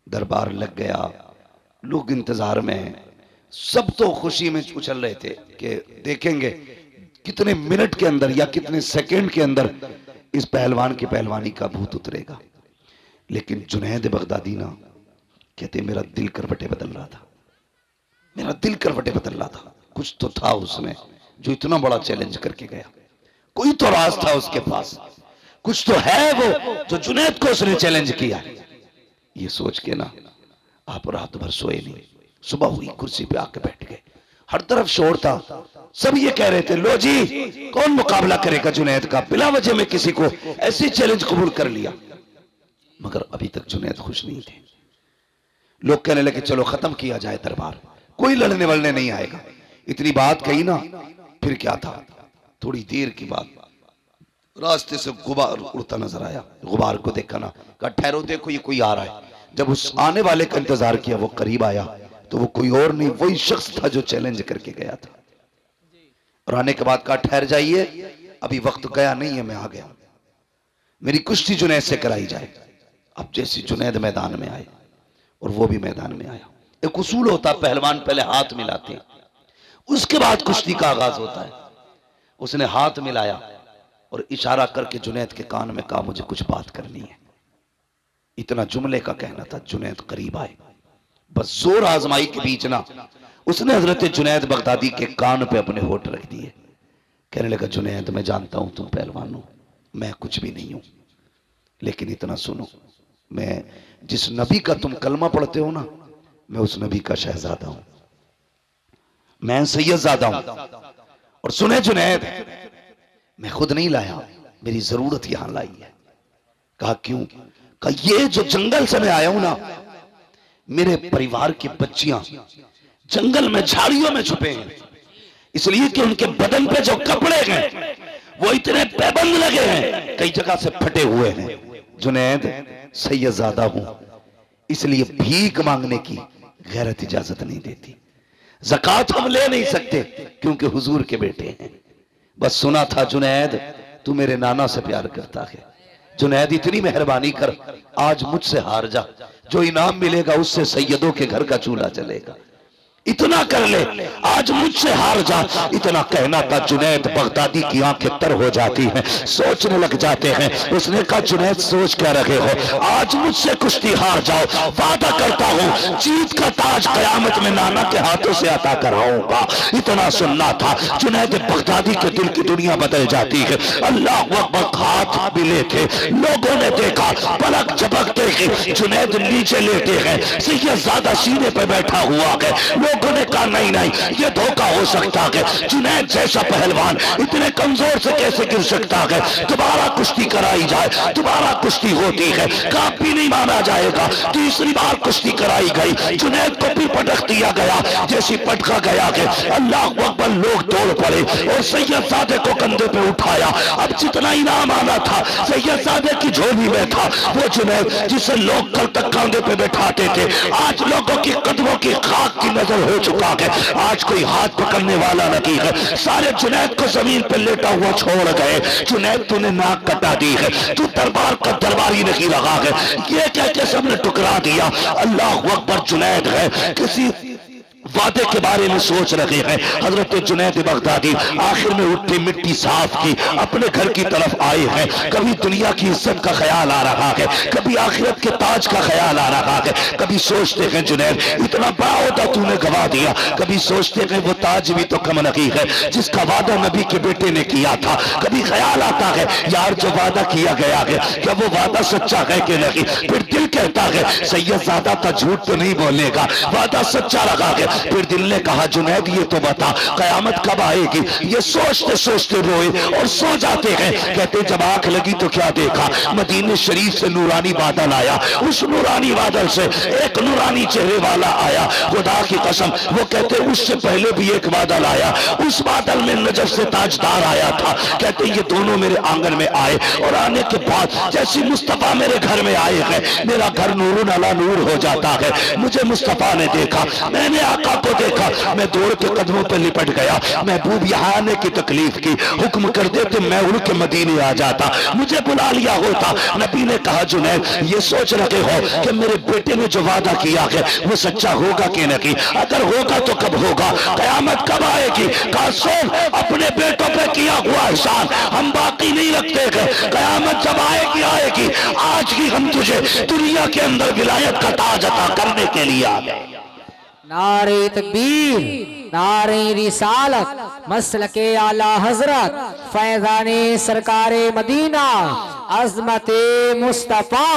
दरबार लग गया, लोग इंतजार में हैं। सब तो खुशी में उछल रहे थे कि देखेंगे कितने मिनट के अंदर या कितने सेकंड के अंदर इस पहलवान की पहलवानी का भूत उतरेगा। लेकिन जुनैद बगदादी ना कहते मेरा दिल करवटे बदल रहा था, मेरा दिल करवटे बदल रहा था। कुछ तो था उसमें जो इतना बड़ा चैलेंज करके गया, कोई तो राज था उसके पास, कुछ तो है वो जो जुनैद को उसने चैलेंज किया। ये सोच के ना आप रात भर सोए नहीं। सुबह हुई कुर्सी पे आके बैठ गए, हर तरफ शोर था, सब ये कह रहे थे लो जी कौन मुकाबला करेगा जुनैद का। बिला वजह में किसी को ऐसी चैलेंज कबूल कर लिया। मगर अभी तक जुनैद खुश नहीं थे। लोग कहने लगे चलो खत्म किया जाए दरबार, कोई लड़ने वलने नहीं आएगा। इतनी बात कही ना, फिर क्या था, थोड़ी देर की बात रास्ते से गुबार उड़ता नजर आया। गुबार को देखा ना, कहा ठहरो देखो ये कोई आ रहा है। जब उस आने वाले का इंतजार किया, वो करीब आया तो वो कोई और नहीं, वही शख्स था जो चैलेंज करके गया था। और आने के बाद कहा ठहर जाइए, अभी वक्त गया नहीं है, मैं आ गया, मेरी कुश्ती जुनैद से कराई जाए। अब जैसे जुनैद मैदान में आए और वो भी मैदान में आया। एक उसूल होता है, पहलवान पहले हाथ मिलाते हैं, उसके बाद कुश्ती का आगाज होता है। उसने हाथ मिलाया और इशारा करके जुनैद के कान में कहा मुझे कुछ बात करनी है। इतना जुमले का कहना था। जुनैद करीब आए, बस जोर आजमाई के बीच ना उसने हजरत जुनैद बगदादी के कान पे अपने होठ रख दिए। कहने लगा, जुनैद मैं जानता हूं तुम पहलवान हो, मैं कुछ भी नहीं हूं, लेकिन इतना सुनो, मैं जिस नबी का तुम कलमा पढ़ते हो ना, मैं उस नबी का शहजादा हूं, मैं सैयदजादा हूं। और सुने जुनैद, मैं खुद नहीं लाया, मेरी जरूरत यहां लाई है। कहा क्यों? कहा ये जो जंगल से मैं आया हूं ना, मेरे परिवार की बच्चियां जंगल में झाड़ियों में छुपे हैं, इसलिए कि उनके बदन पे जो कपड़े हैं वो इतने पैबंद लगे हैं, कई जगह से फटे हुए हैं। जुनैद सैयदजादा हूं, इसलिए भीख मांगने की गैरत इजाजत नहीं देती, ज़कात हम ले नहीं सकते क्योंकि हुजूर के बेटे हैं। बस सुना था जुनैद तू मेरे नाना से प्यार करता है, जुनैद इतनी मेहरबानी कर, आज मुझसे हार जा, जो इनाम मिलेगा उससे सैयदों के घर का चूल्हा चलेगा, इतना कर ले, आज मुझसे हार जा। इतना कहना था, जुनैद बगदादी की आंखें तर हो जाती हैं, सोचने लग जाते हैं। उसने कहा, जुनैद सोच क्या रहे हो, आज मुझसे कुश्ती हार जाओ, वादा करता हूं जीत का ताज कयामत में नाना के हाथों से अता कराऊंगा। इतना सुनना था, जुनैद बगदादी के दिल की दुनिया बदल जाती है। अल्लाह अकबर, हाथ मिले थे, लोगों ने देखा, पलक झपकते ही जुनैद नीचे लेटे हैं, सैयदजादा सीने पर बैठा हुआ है। लोगों ने कहा नहीं नहीं, ये धोखा हो सकता है, जुनैद जैसा पहलवान इतने कमजोर से कैसे गिर सकता है, दोबारा कुश्ती कराई जाए। दोबारा कुश्ती होती है, काफी नहीं माना जाएगा। तीसरी बार कुश्ती कराई गई, जुनैद को भी पटक दिया गया, जैसी पटका गया है, अल्लाह अकबर, लोग दौड़ पड़े और सैयदजादे को कंधे पे उठाया। अब जितना इनाम आना था सैयदजादे की झोली में था, वो जुनैद जिसे लोग कल तक कंधे पे बैठाते थे, आज लोगों की कदमों की खाक की नजर हो चुका है, आज कोई हाथ पकड़ने वाला नहीं है। सारे जुनैद को जमीन पर लेटा हुआ छोड़ गए। जुनैद तूने नाक कटा दी है, तू दरबार का दरबारी नहीं रहा है, ये कह के सबने टुकरा दिया। अल्लाह अकबर, जुनैद है किसी वादे के बारे में सोच रहे हैं। हजरत जुनैद बगदादी आखिर में उठती मिट्टी साफ की, अपने घर की तरफ आए हैं। कभी दुनिया की इज्जत का ख्याल आ रहा है, कभी आखिरत के ताज का ख्याल आ रहा है। कभी सोचते हैं जुनैद इतना बड़ा होता तूने गवा दिया, कभी सोचते हैं वो ताज भी तो कम नहीं है जिसका वादा नबी के बेटे ने किया था। कभी ख्याल आता है यार जो वादा किया गया है क्या वो वादा सच्चा है कि नहीं। फिर दिल कहता है सैयदजादा का झूठ तो नहीं बोलेगा, वादा सच्चा रहा है। फिर दिल ने कहा जुनैद ये तो बता कयामत कब आएगी। ये सोचते सोचते रोए और सो जाते हैं। कहते जब आंख लगी तो क्या देखा, मदीने शरीफ से नूरानी बादल आया, उस नूरानी बादल से एक नूरानी चेहरे वाला आया। खुदा की कसम वो कहते उससे पहले भी एक बादल आया, उस बादल में नजफ से ताजदार आया था। कहते ये दोनों मेरे आंगन में आए और आने के बाद जैसी मुस्तफा मेरे घर में आए हैं मेरा घर नूरुन अला नूर हो जाता है। मुझे मुस्तफा ने देखा, मैंने आका को देखा, मैं दौड़ के कदमों पर लिपट गया। महबूब यहाँ आने की तकलीफ की, हुक्म कर देते मैं उड़ के मदीने आ जाता, मुझे बुला लिया होता। नबी ने कहा जुनैद ये सोच रहे हो कि मेरे बेटे ने जो वादा किया है वो सच्चा होगा कि नहीं, अगर होगा तो कब होगा, कयामत कब आएगी। कहा सोच अपने बेटों पे किया हुआ एहसान हम बाकी नहीं रखते गए, कयामत जब आएगी आएगी। आज ही हम तुझे दुनिया के अंदर विलायत का ताज अता करने के लिए आ गए। नारे तकबीर, नारे रिसालत, मसलके आला हजरत, फैजाने सरकारे मदीना, अजमते मुस्तफा,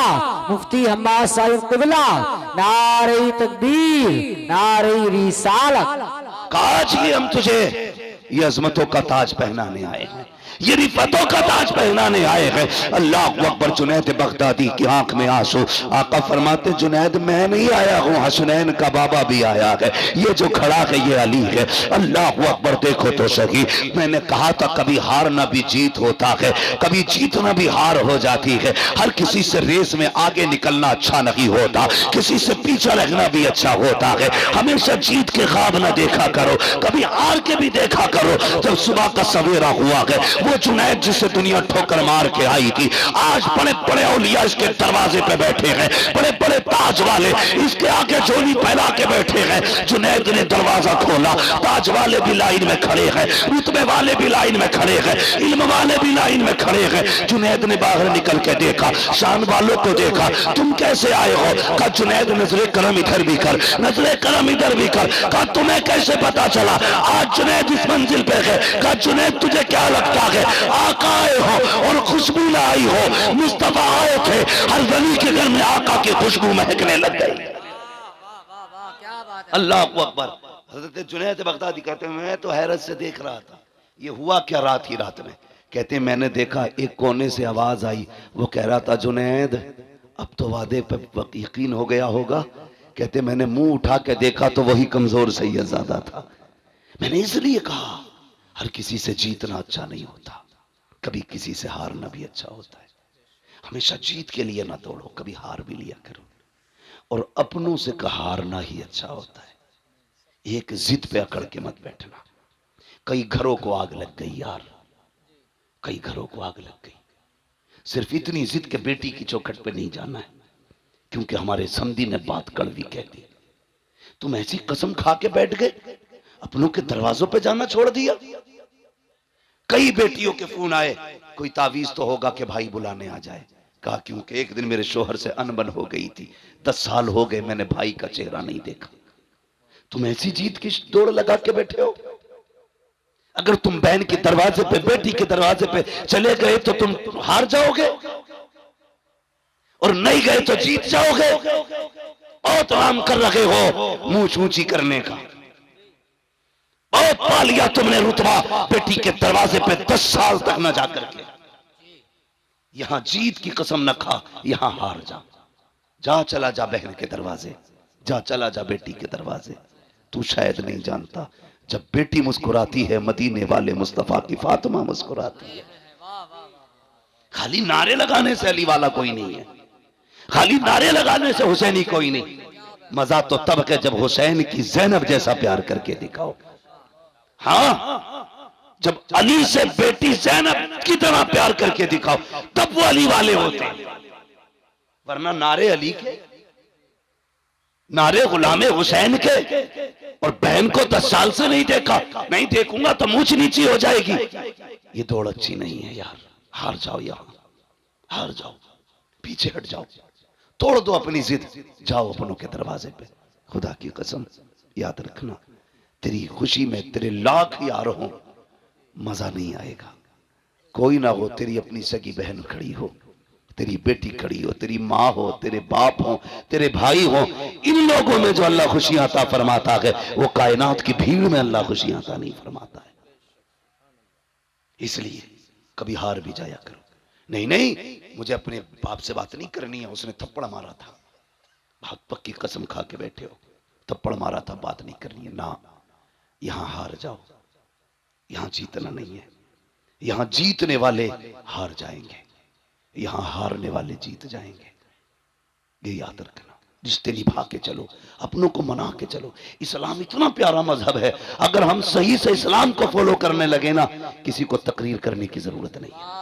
मुफ्ती हम्माद साहिब क़िबला। नारे तकबीर, नारे रिसालत। आज ही हम तुझे ये अजमतों का ताज पहनाने आए हैं, ये रिफतों का ताज पहनाने आए हैं। अल्लाह अकबर। जुनैद बगदादी की आंख में आंसू। आका फरमाते जुनैद मैं नहीं आया हूँ, हसनैन का बाबा भी आया है, ये जो खड़ा है ये अली है। अल्लाह अकबर। देखो तो सही, मैंने कहा था कभी हारना भी जीत होता है, कभी जीतना भी हार हो जाती है। हर किसी से रेस में आगे निकलना अच्छा नहीं होता, किसी से पीछे रहना भी अच्छा होता है। हमेशा जीत के ख्वाब न देखा करो, कभी हार के भी देखा करो। जब सुबह का सवेरा हुआ है वो जुनैद जिसे दुनिया ठोकर मार के आई थी, आज बड़े बड़े औलिया इसके दरवाजे पे बैठे हैं, बड़े बड़े ताज वाले इसके आगे झोली फैला के बैठे हैं। जुनैद ने दरवाजा खोला, ताज वाले भी लाइन में खड़े हैं, रुतबे वाले भी लाइन में खड़े हैं, इल्म वाले भी लाइन में खड़े हैं। जुनैद ने बाहर निकल के देखा, शान वालों को देखा, तुम कैसे आए हो? कहा जुनैद नजरे करम इधर भी कर, नजरे करम इधर भी कर। कहा तुम्हें कैसे पता चला आज जुनैद इस मंजिल पे है? कहा जुनैद तुझे क्या लगता है आका आए हो और खुशबू ना आई हो? मुस्तफा आए थे, हर वली के घर में आका की खुशबू महकने लग गई। अल्लाह अकबर। हजरत जुनैद बगदादी कहते हैं मैं तो हैरत से देख रहा था, ये हुआ क्या रात ही रात में। कहते हैं मैंने देखा एक कोने से आवाज आई, वो कह रहा था जुनैद अब तो वादे पर यकीन हो गया होगा। कहते मैंने मुंह उठा के देखा तो वही कमजोर सैयदजादा था। मैंने इसलिए कहा हर किसी से जीतना अच्छा नहीं होता, कभी किसी से हारना भी अच्छा होता है। हमेशा जीत के लिए ना दौड़ो, कभी हार भी लिया करो। और अपनों से हारना ही अच्छा होता है, एक जिद पे अकड़ के मत बैठना। कई घरों को आग लग गई यार, कई घरों को आग लग गई। सिर्फ इतनी जिद के बेटी की चौखट पे नहीं जाना है, क्योंकि हमारे समधी ने बात कड़वी कह दी। तुम ऐसी कसम खा के बैठ गए, अपनों के दरवाजों पे जाना छोड़ दिया। कई बेटियों के फोन आए, कोई तावीज तो होगा कि भाई बुलाने आ जाए। कहा क्योंकि एक दिन मेरे शोहर से अनबन हो गई थी, 10 साल हो गए मैंने भाई का चेहरा नहीं देखा। तुम ऐसी जीत की दौड़ लगा के बैठे हो। अगर तुम बहन के दरवाजे पे, बेटी के दरवाजे पे चले गए तो तुम हार जाओगे, और नहीं गए तो जीत जाओगे। और तो हम कर रहे हो मुंह ऊंची करने का, बहुत पा लिया तुमने रुतबा बेटी के दरवाजे पे 10 साल तक न जाकर के। यहां जीत की कसम न खा, यहां हार जा। जा चला जा बहन के दरवाजे, जा चला जा बेटी के दरवाजे। तू शायद नहीं जानता, जब बेटी मुस्कुराती है मदीने वाले मुस्तफा की फातिमा मुस्कुराती है। खाली नारे लगाने से अली वाला कोई नहीं है, खाली नारे लगाने से हुसैनी कोई नहीं। मजा तो तब है जब हुसैन की ज़ैनब जैसा प्यार करके दिखाओ। हाँ, जब अली से बेटी ज़ैनब की तरह प्यार करके दिखाओ, तब वो अली वाले होते हैं। वरना नारे अली के, नारे गुलामे हुसैन के, और बहन को 10 साल से नहीं देखा, नहीं देखूंगा तो मुंह नीची हो जाएगी। ये दौड़ अच्छी नहीं है यार। हार जाओ, यहां हार जाओ, पीछे हट जाओ, तोड़ दो अपनी जिद, जाओ अपनों के दरवाजे पे। खुदा की कसम याद रखना, तेरी खुशी में तेरे लाख यार हो, मजा नहीं आएगा। कोई ना हो, तेरी अपनी सगी बहन खड़ी हो, तेरी बेटी खड़ी हो, तेरी माँ हो, तेरे बाप हो, तेरे भाई हो, इन लोगों में जो अल्लाह खुशियां अता फरमाता है, वो कायनात की भीड़ में अल्लाह खुशियां अता नहीं फरमाता है। इसलिए कभी हार भी जाया करो। नहीं नहीं, मुझे अपने बाप से बात नहीं करनी है, उसने थप्पड़ मारा था, बहुत पक्की कसम खा के बैठे हो, थप्पड़ मारा था, बात नहीं करनी है ना। यहां हार जाओ, यहां जीतना नहीं है। यहां जीतने वाले हार जाएंगे, यहां हारने वाले जीत जाएंगे। ये याद रखना। रिश्ते निभा के चलो, अपनों को मना के चलो। इस्लाम इतना प्यारा मजहब है, अगर हम सही से इस्लाम को फॉलो करने लगे ना, किसी को तकरीर करने की जरूरत नहीं है,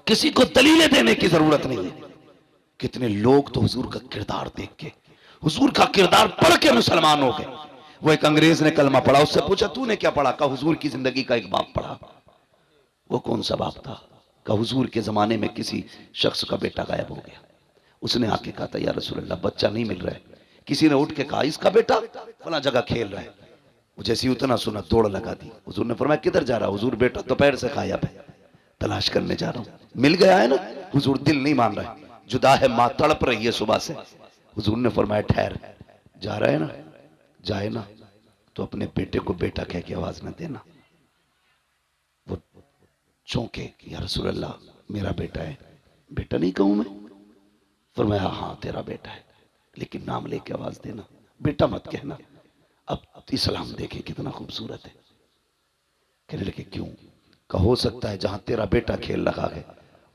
किसी को दलीलें देने की जरूरत नहीं है। कितने लोग तो हुजूर का किरदार देख के, हुजूर का किरदार पढ़ के मुसलमान हो गए। वो एक अंग्रेज ने कलमा पढ़ा, उससे पूछा तूने क्या पढ़ा? कहा हुजूर की जिंदगी का एक बाप पढ़ा। वो कौन सा बाप था? कहा हुजूर के जमाने में किसी शख्स का बेटा गायब हो गया। उसने आके कहा था या रसूल अल्लाह, बच्चा नहीं मिल रहा है। किसी ने उठ के कहा इसका बेटा फला जगह खेल रहा है। वो जैसे उतना सुना दौड़ लगा दी। हुजूर ने फरमाया किधर जा रहा? हुजूर बेटा दोपहर से गायब है, तलाश करने जा रहा हूं। मिल गया है ना? हुजूर दिल नहीं मान रहा है, जुदा है मां, तड़प रही है सुबह से। हुजूर ने फरमाया ठहर, जा रहा है ना, जाए ना तो अपने बेटे को बेटा कह के आवाज न देना। वो चौंके, या रसूल अल्लाह मेरा बेटा है। बेटा नहीं कहूं मैं? फरमाया हाँ तेरा बेटा है, लेकिन नाम लेके आवाज देना, बेटा मत कहना। अब इस्लाम देखे कितना खूबसूरत है। कहने लगे क्यों? का हो सकता है जहां तेरा बेटा खेल रहा है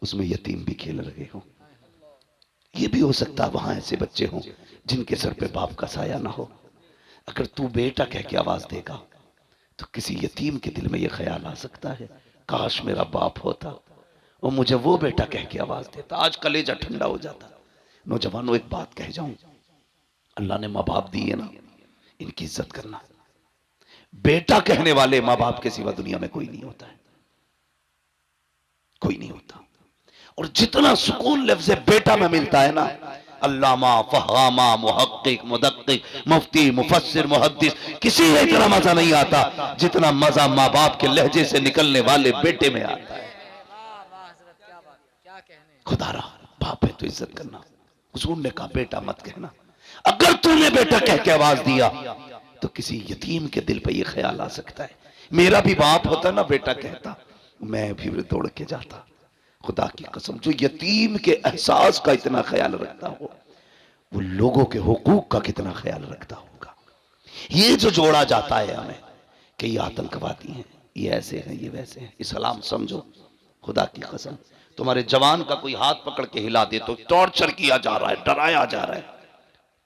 उसमें यतीम भी खेल रहे हो। ये भी हो सकता है वहां ऐसे बच्चे हों जिनके सर पे बाप का साया ना हो। अगर तू बेटा कह के आवाज देगा तो किसी यतीम के दिल में यह ख्याल आ सकता है काश मेरा बाप होता और मुझे वो बेटा कह के आवाज देता, आज कलेजा ठंडा हो जाता। नौजवानों, एक बात कह जाऊं, अल्लाह ने माँ बाप दिए ना, इनकी इज्जत करना। बेटा कहने वाले माँ बाप के सिवा दुनिया में कोई नहीं होता है, कोई नहीं होता। और जितना सुकून लफ्ज़ बेटा में मिलता है ना, अल्लामा, फहामा, मुहक्किक, मुदक्किक, मुफ्ती, मुफस्सिर, मुहद्दिस, किसी में इतना मजा नहीं आता जितना मजा माँ बाप के लहजे से निकलने वाले बेटे में आता है। खुदारा बाप है तो इज्जत करना। हुजूर ने कहा बेटा मत कहना। अगर तूने बेटा कह के आवाज दिया तो किसी यतीम के दिल पे ये ख्याल आ सकता है, मेरा भी बाप होता ना बेटा कहता, मैं भी दौड़ के जाता। खुदा की कसम, जो यतीम के एहसास का इतना ख्याल रखता हो, वो लोगों के हुकूक का कितना ख्याल रखता होगा। ये जो जोड़ा जाता है हमें कि ये आतंकवादी हैं, ये ऐसे हैं, ये वैसे हैं, इस्लाम समझो। खुदा की कसम, तुम्हारे जवान का कोई हाथ पकड़ के हिला दे तो टॉर्चर किया जा रहा है, डराया जा रहा है।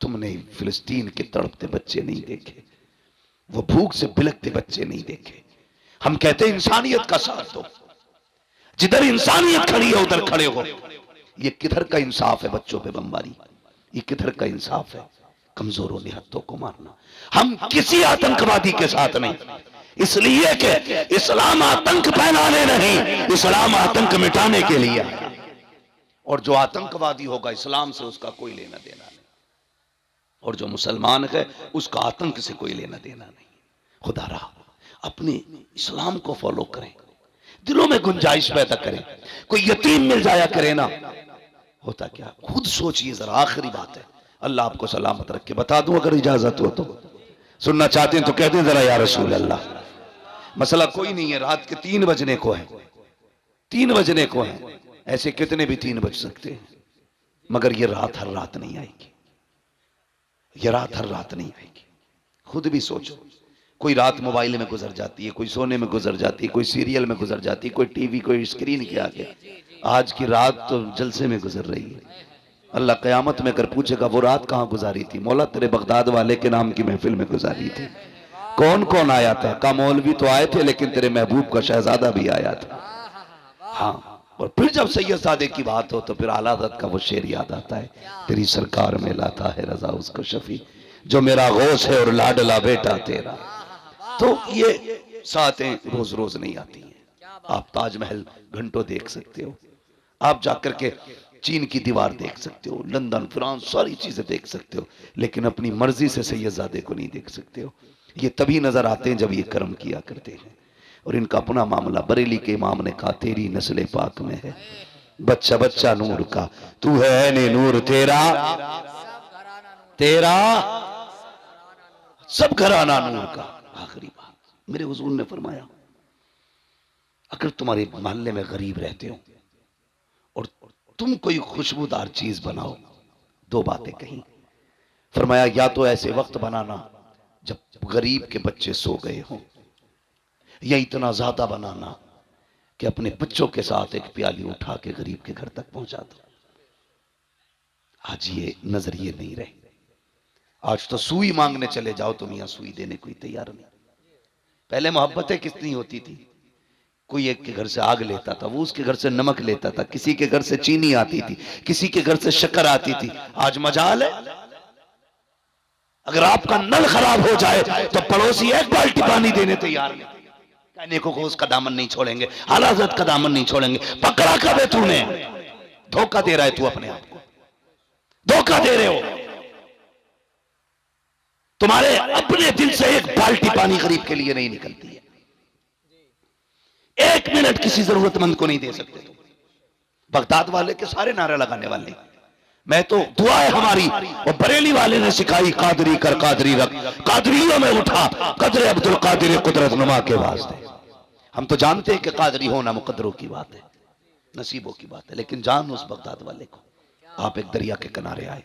तुमने फिलिस्तीन के तड़पते बच्चे नहीं देखे, वो भूख से बिलखते बच्चे नहीं देखे। हम कहते हैं इंसानियत का साथ दो, जिधर इंसानियत खड़ी है उधर खड़े हो। ये किधर का इंसाफ है बच्चों पे बमबारी, ये किधर का इंसाफ है कमजोरों निहत्तों को मारना। हम किसी आतंकवादी के साथ नहीं, इसलिए कि इस्लाम आतंक फैलाने नहीं, इस्लाम आतंक मिटाने के लिए। और जो आतंकवादी होगा इस्लाम से उसका कोई लेना देना नहीं, और जो मुसलमान है उसका आतंक से कोई लेना देना नहीं। खुदा रहा अपने इस्लाम को फॉलो करें, दिलों में गुंजाइश पैदा करें। कोई यतीम मिल जाया करे ना, होता क्या, खुद सोचिए जरा। आखिरी बात है, अल्लाह आपको सलामत रखे। बता दूं अगर इजाजत हो तो, सुनना चाहते हैं तो कह दें जरा या रसूल अल्लाह। मसला कोई नहीं है, रात के 3 बजने को है, 3 बजने को है। ऐसे कितने भी 3 बज सकते हैं, मगर ये रात हर रात नहीं आएगी, ये रात हर रात नहीं आएगी। खुद भी सोचो, कोई रात मोबाइल में गुजर जाती है, कोई सोने में गुजर जाती है, कोई सीरियल में गुजर जाती है, कोई टीवी, कोई स्क्रीन के आगे। आज की रात तो जलसे में गुजर रही है। अल्लाह क़यामत में कर पूछेगा वो रात कहाँ गुजारी थी? मौला तेरे बगदाद वाले के नाम की महफिल में गुजारी थी। कौन कौन आया था? का मौलवी तो आए थे, लेकिन तेरे महबूब का शहजादा भी आया था। हाँ, और फिर जब सैयदजादे की बात हो तो फिर आला हज़रत का वो शेर याद आता है, तेरी सरकार में लाता है रजा उसको शफी, जो मेरा गौस है और लाडला बेटा तेरा। तो ये सातें रोज रोज नहीं आती हैं। आप ताजमहल घंटों देख सकते हो, आप जाकर के चीन की दीवार देख सकते हो, लंदन, फ्रांस, सारी चीजें देख सकते हो, लेकिन अपनी मर्जी से सैयदजादे को नहीं देख सकते हो। ये तभी नजर आते हैं जब ये कर्म किया करते हैं। और इनका अपना मामला, बरेली के इमाम ने कहा तेरी नस्ल पाक में है बच्चा बच्चा नूर का, तू है ने नूर तेरा, तेरा सब घराना नूर का। आखिरी बात मेरे हुजूर ने फरमाया, अगर तुम्हारे मोहल्ले में गरीब रहते हो और तुम कोई खुशबूदार चीज बनाओ, 2 बातें कही। फरमाया या तो ऐसे वक्त बनाना जब गरीब के बच्चे सो गए हों, या इतना ज्यादा बनाना कि अपने बच्चों के साथ एक प्याली उठा के गरीब के घर तक पहुंचा दो। आज ये नजरिए नहीं रहे। आज तो सुई मांगने चले जाओ तो मियां सुई देने कोई तैयार नहीं। पहले मोहब्बतें कितनी होती थी, कोई एक के घर से आग लेता था, वो उसके घर से नमक लेता था, किसी के घर से चीनी आती थी, किसी के घर से शक्कर आती थी। आज मजाल है, अगर आपका नल खराब हो जाए तो पड़ोसी 1 बाल्टी पानी देने तैयार नहीं। कहने को उसका दामन नहीं छोड़ेंगे, आला हज़रत का दामन नहीं छोड़ेंगे। पकड़ा कब है तूने? धोखा दे रहा है तू, अपने आप को धोखा दे रहे हो। तुम्हारे अपने दिल से 1 बाल्टी पानी गरीब के लिए नहीं निकलती है। 1 मिनट किसी जरूरतमंद को नहीं दे सकते तुम। बगदाद वाले के सारे नारे लगाने वाले, मैं तो दुआ है हमारी, और बरेली वाले ने सिखाई कादरी कर कादरी रख, कादरियों में उठा कदर अब्दुल कादिर कुदरत नुमा के वास्ते। हम तो जानते हैं कि कादरी होना मुकद्दरों की बात है, नसीबों की बात है, लेकिन जान उस बगदाद वाले को। आप एक दरिया के किनारे आए,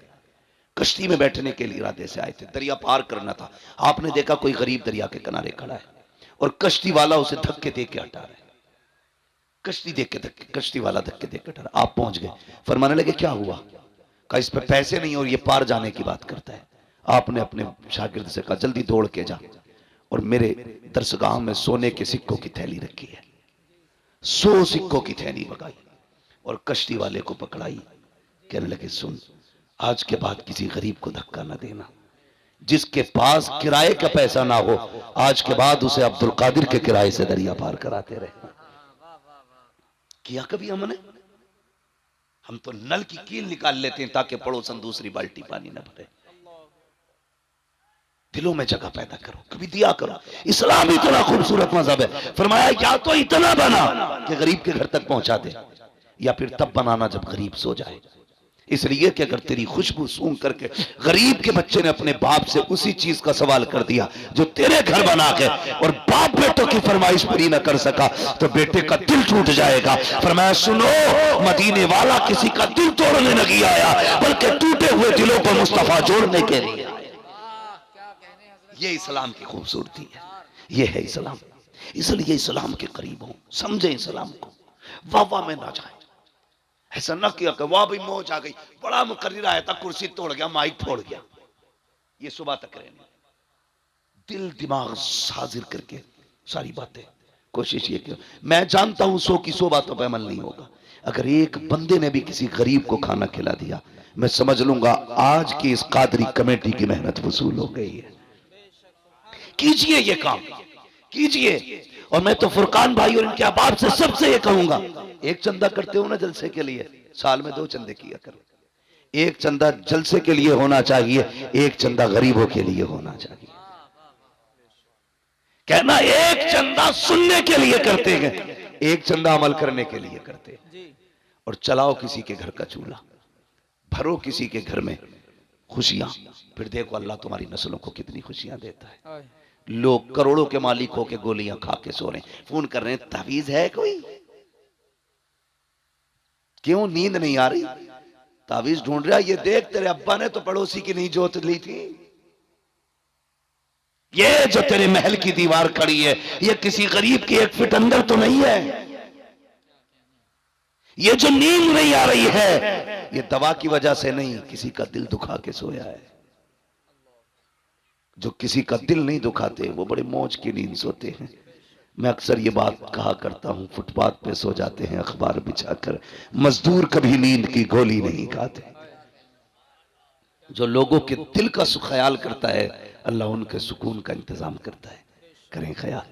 कश्ती में बैठने के लिए इरादे से आए थे, दरिया पार करना था। आपने देखा कोई गरीब दरिया के किनारे खड़ा है और कश्ती वाला उसे धक्के दे के हटा रहा है। कश्ती देख के धक्के, कश्ती वाला धक्के दे के हटा रहा। आप पहुंच गए, फरमाने लगे क्या हुआ? कहा इस पे पैसे नहीं और ये पार जाने की बात करता है। आपने अपने शागिर्द से कहा जल्दी दौड़ के जा और मेरे दरसगाह में सोने के सिक्कों की थैली रखी है, 100 सिक्कों की थैली भगाई और कश्ती वाले को पकड़ाई। कहने लगे सुन, आज के बाद किसी गरीब को धक्का न देना। जिसके पास किराए का पैसा ना हो, आज के बाद उसे अब्दुल कादिर के किराए से दरिया पार कराते रहे। किया कभी हमने? हम तो नल की कील निकाल लेते हैं ताकि पड़ोसन दूसरी बाल्टी पानी न भरे। दिलों में जगह पैदा करो, कभी दिया करो। इस्लाम इतना खूबसूरत मजहब है, फरमाया या तो इतना बना कि गरीब के घर तक पहुंचा दे, या फिर तब बनाना जब गरीब सो जाए। इसलिए कि अगर तेरी खुशबू सूंघ करके गरीब के बच्चे ने अपने बाप से उसी चीज का सवाल कर दिया जो तेरे घर बना के, और बाप बेटों की फरमाइश पूरी न कर सका, तो बेटे का दिल टूट जाएगा। फरमाया सुनो, मदीने वाला किसी का दिल तोड़ने नहीं आया, बल्कि टूटे हुए दिलों को मुस्तफा जोड़ने के लिए आया। ये इस्लाम की खूबसूरती है, ये है इस्लाम। इसलिए इस्लाम के करीब हो, समझे इस्लाम को, वाह वाह में ना जाए। ऐसा ना किया कि वाह भाई मौज आ गई, बड़ा मुकर्रिर आया था, कुर्सी तोड़ गया, माइक फोड़ गया। ये सुबह तक रहने, दिल दिमाग हाजिर करके सारी बातें कोशिश ये की। मैं जानता हूं 100 की 100 बातों पर अमल नहीं होगा। अगर एक बंदे ने भी किसी गरीब को खाना खिला दिया, मैं समझ लूंगा आज की इस कादरी कमेटी की मेहनत वसूल हो गई है। कीजिए ये काम, कीजिए। और मैं तो फुरकान भाई और इनके अहबाब से सबसे ये कहूंगा, एक चंदा करते हो ना जलसे के लिए, साल में 2 चंदे किया करो। एक चंदा जलसे के लिए होना चाहिए, एक चंदा गरीबों के लिए होना चाहिए। कहना एक चंदा सुनने के लिए करते हैं, एक चंदा अमल करने के लिए करते हैं। और चलाओ किसी के घर का चूल्हा, भरो किसी के घर में खुशियां, फिर देखो अल्लाह तुम्हारी नस्लों को कितनी खुशियां देता है। लोग करोड़ों के मालिक होके गोलियां खा के सो रहे हैं, फोन कर रहे हैं तावीज है कोई? क्यों नींद नहीं आ रही? तावीज ढूंढ रहा, ये देख तेरे अब्बा ने तो पड़ोसी की नहीं जोत ली थी। ये जो तेरे महल की दीवार खड़ी है, ये किसी गरीब की 1 फीट अंदर तो नहीं है। ये जो नींद नहीं आ रही है, ये दवा की वजह से नहीं, किसी का दिल दुखा के सोया है। जो किसी का दिल नहीं दुखाते वो बड़े मौज की नींद सोते हैं। मैं अक्सर ये बात कहा करता हूं, फुटपाथ पे सो जाते हैं अखबार बिछाकर, मजदूर कभी नींद की गोली नहीं खाते। जो लोगों के दिल का ख्याल करता है, अल्लाह उनके सुकून का इंतजाम करता है। करें ख्याल।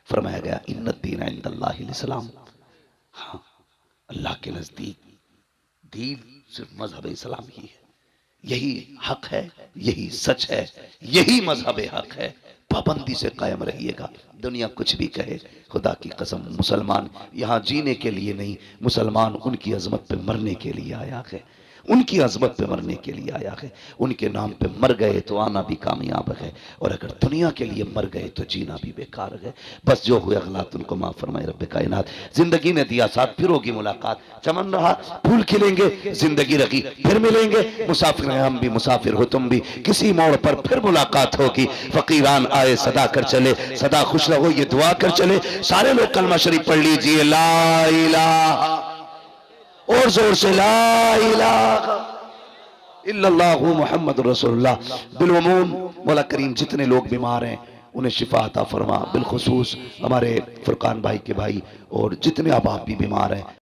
फरमाया गया इन्नद दीन इंदल्लाहिल इस्लाम, हाँ अल्लाह के नजदीक दीन सिर्फ मजहब इस्लाम ही है। यही हक है, यही सच है, यही मजहब हक है। पाबंदी से कायम रहिएगा। दुनिया कुछ भी कहे, खुदा की कसम मुसलमान यहाँ जीने के लिए नहीं, मुसलमान उनकी अजमत पे मरने के लिए आया है। उनकी अजमत पे मरने के लिए आया है। उनके नाम पे मर गए तो आना भी कामयाब है, और अगर दुनिया के लिए मर गए तो जीना भी बेकार है। बस जो हुए अगलात उनको माफ फरमाए रब्बे कायनात। जिंदगी ने दिया साथ, फिर होगी मुलाकात। चमन रहा फूल खिलेंगे, जिंदगी रही फिर मिलेंगे। मुसाफिर हैं हम भी, मुसाफिर हो तुम भी, किसी मोड़ पर फिर मुलाकात होगी। फकीरान आए सदा कर चले, सदा खुश रहो ये दुआ कर चले। सारे लोग कलमा शरीफ पढ़ लीजिए, ला इलाहा, और जोर से ला इलाहा इल्लल्लाहु मुहम्मदुर रसूलुल्लाह। बिलउमूम मौला करीम जितने लोग बीमार हैं उन्हें शिफा अता फरमा, बिलखुसूस हमारे फुरकान भाई के भाई और जितने अहबाब भी बीमार हैं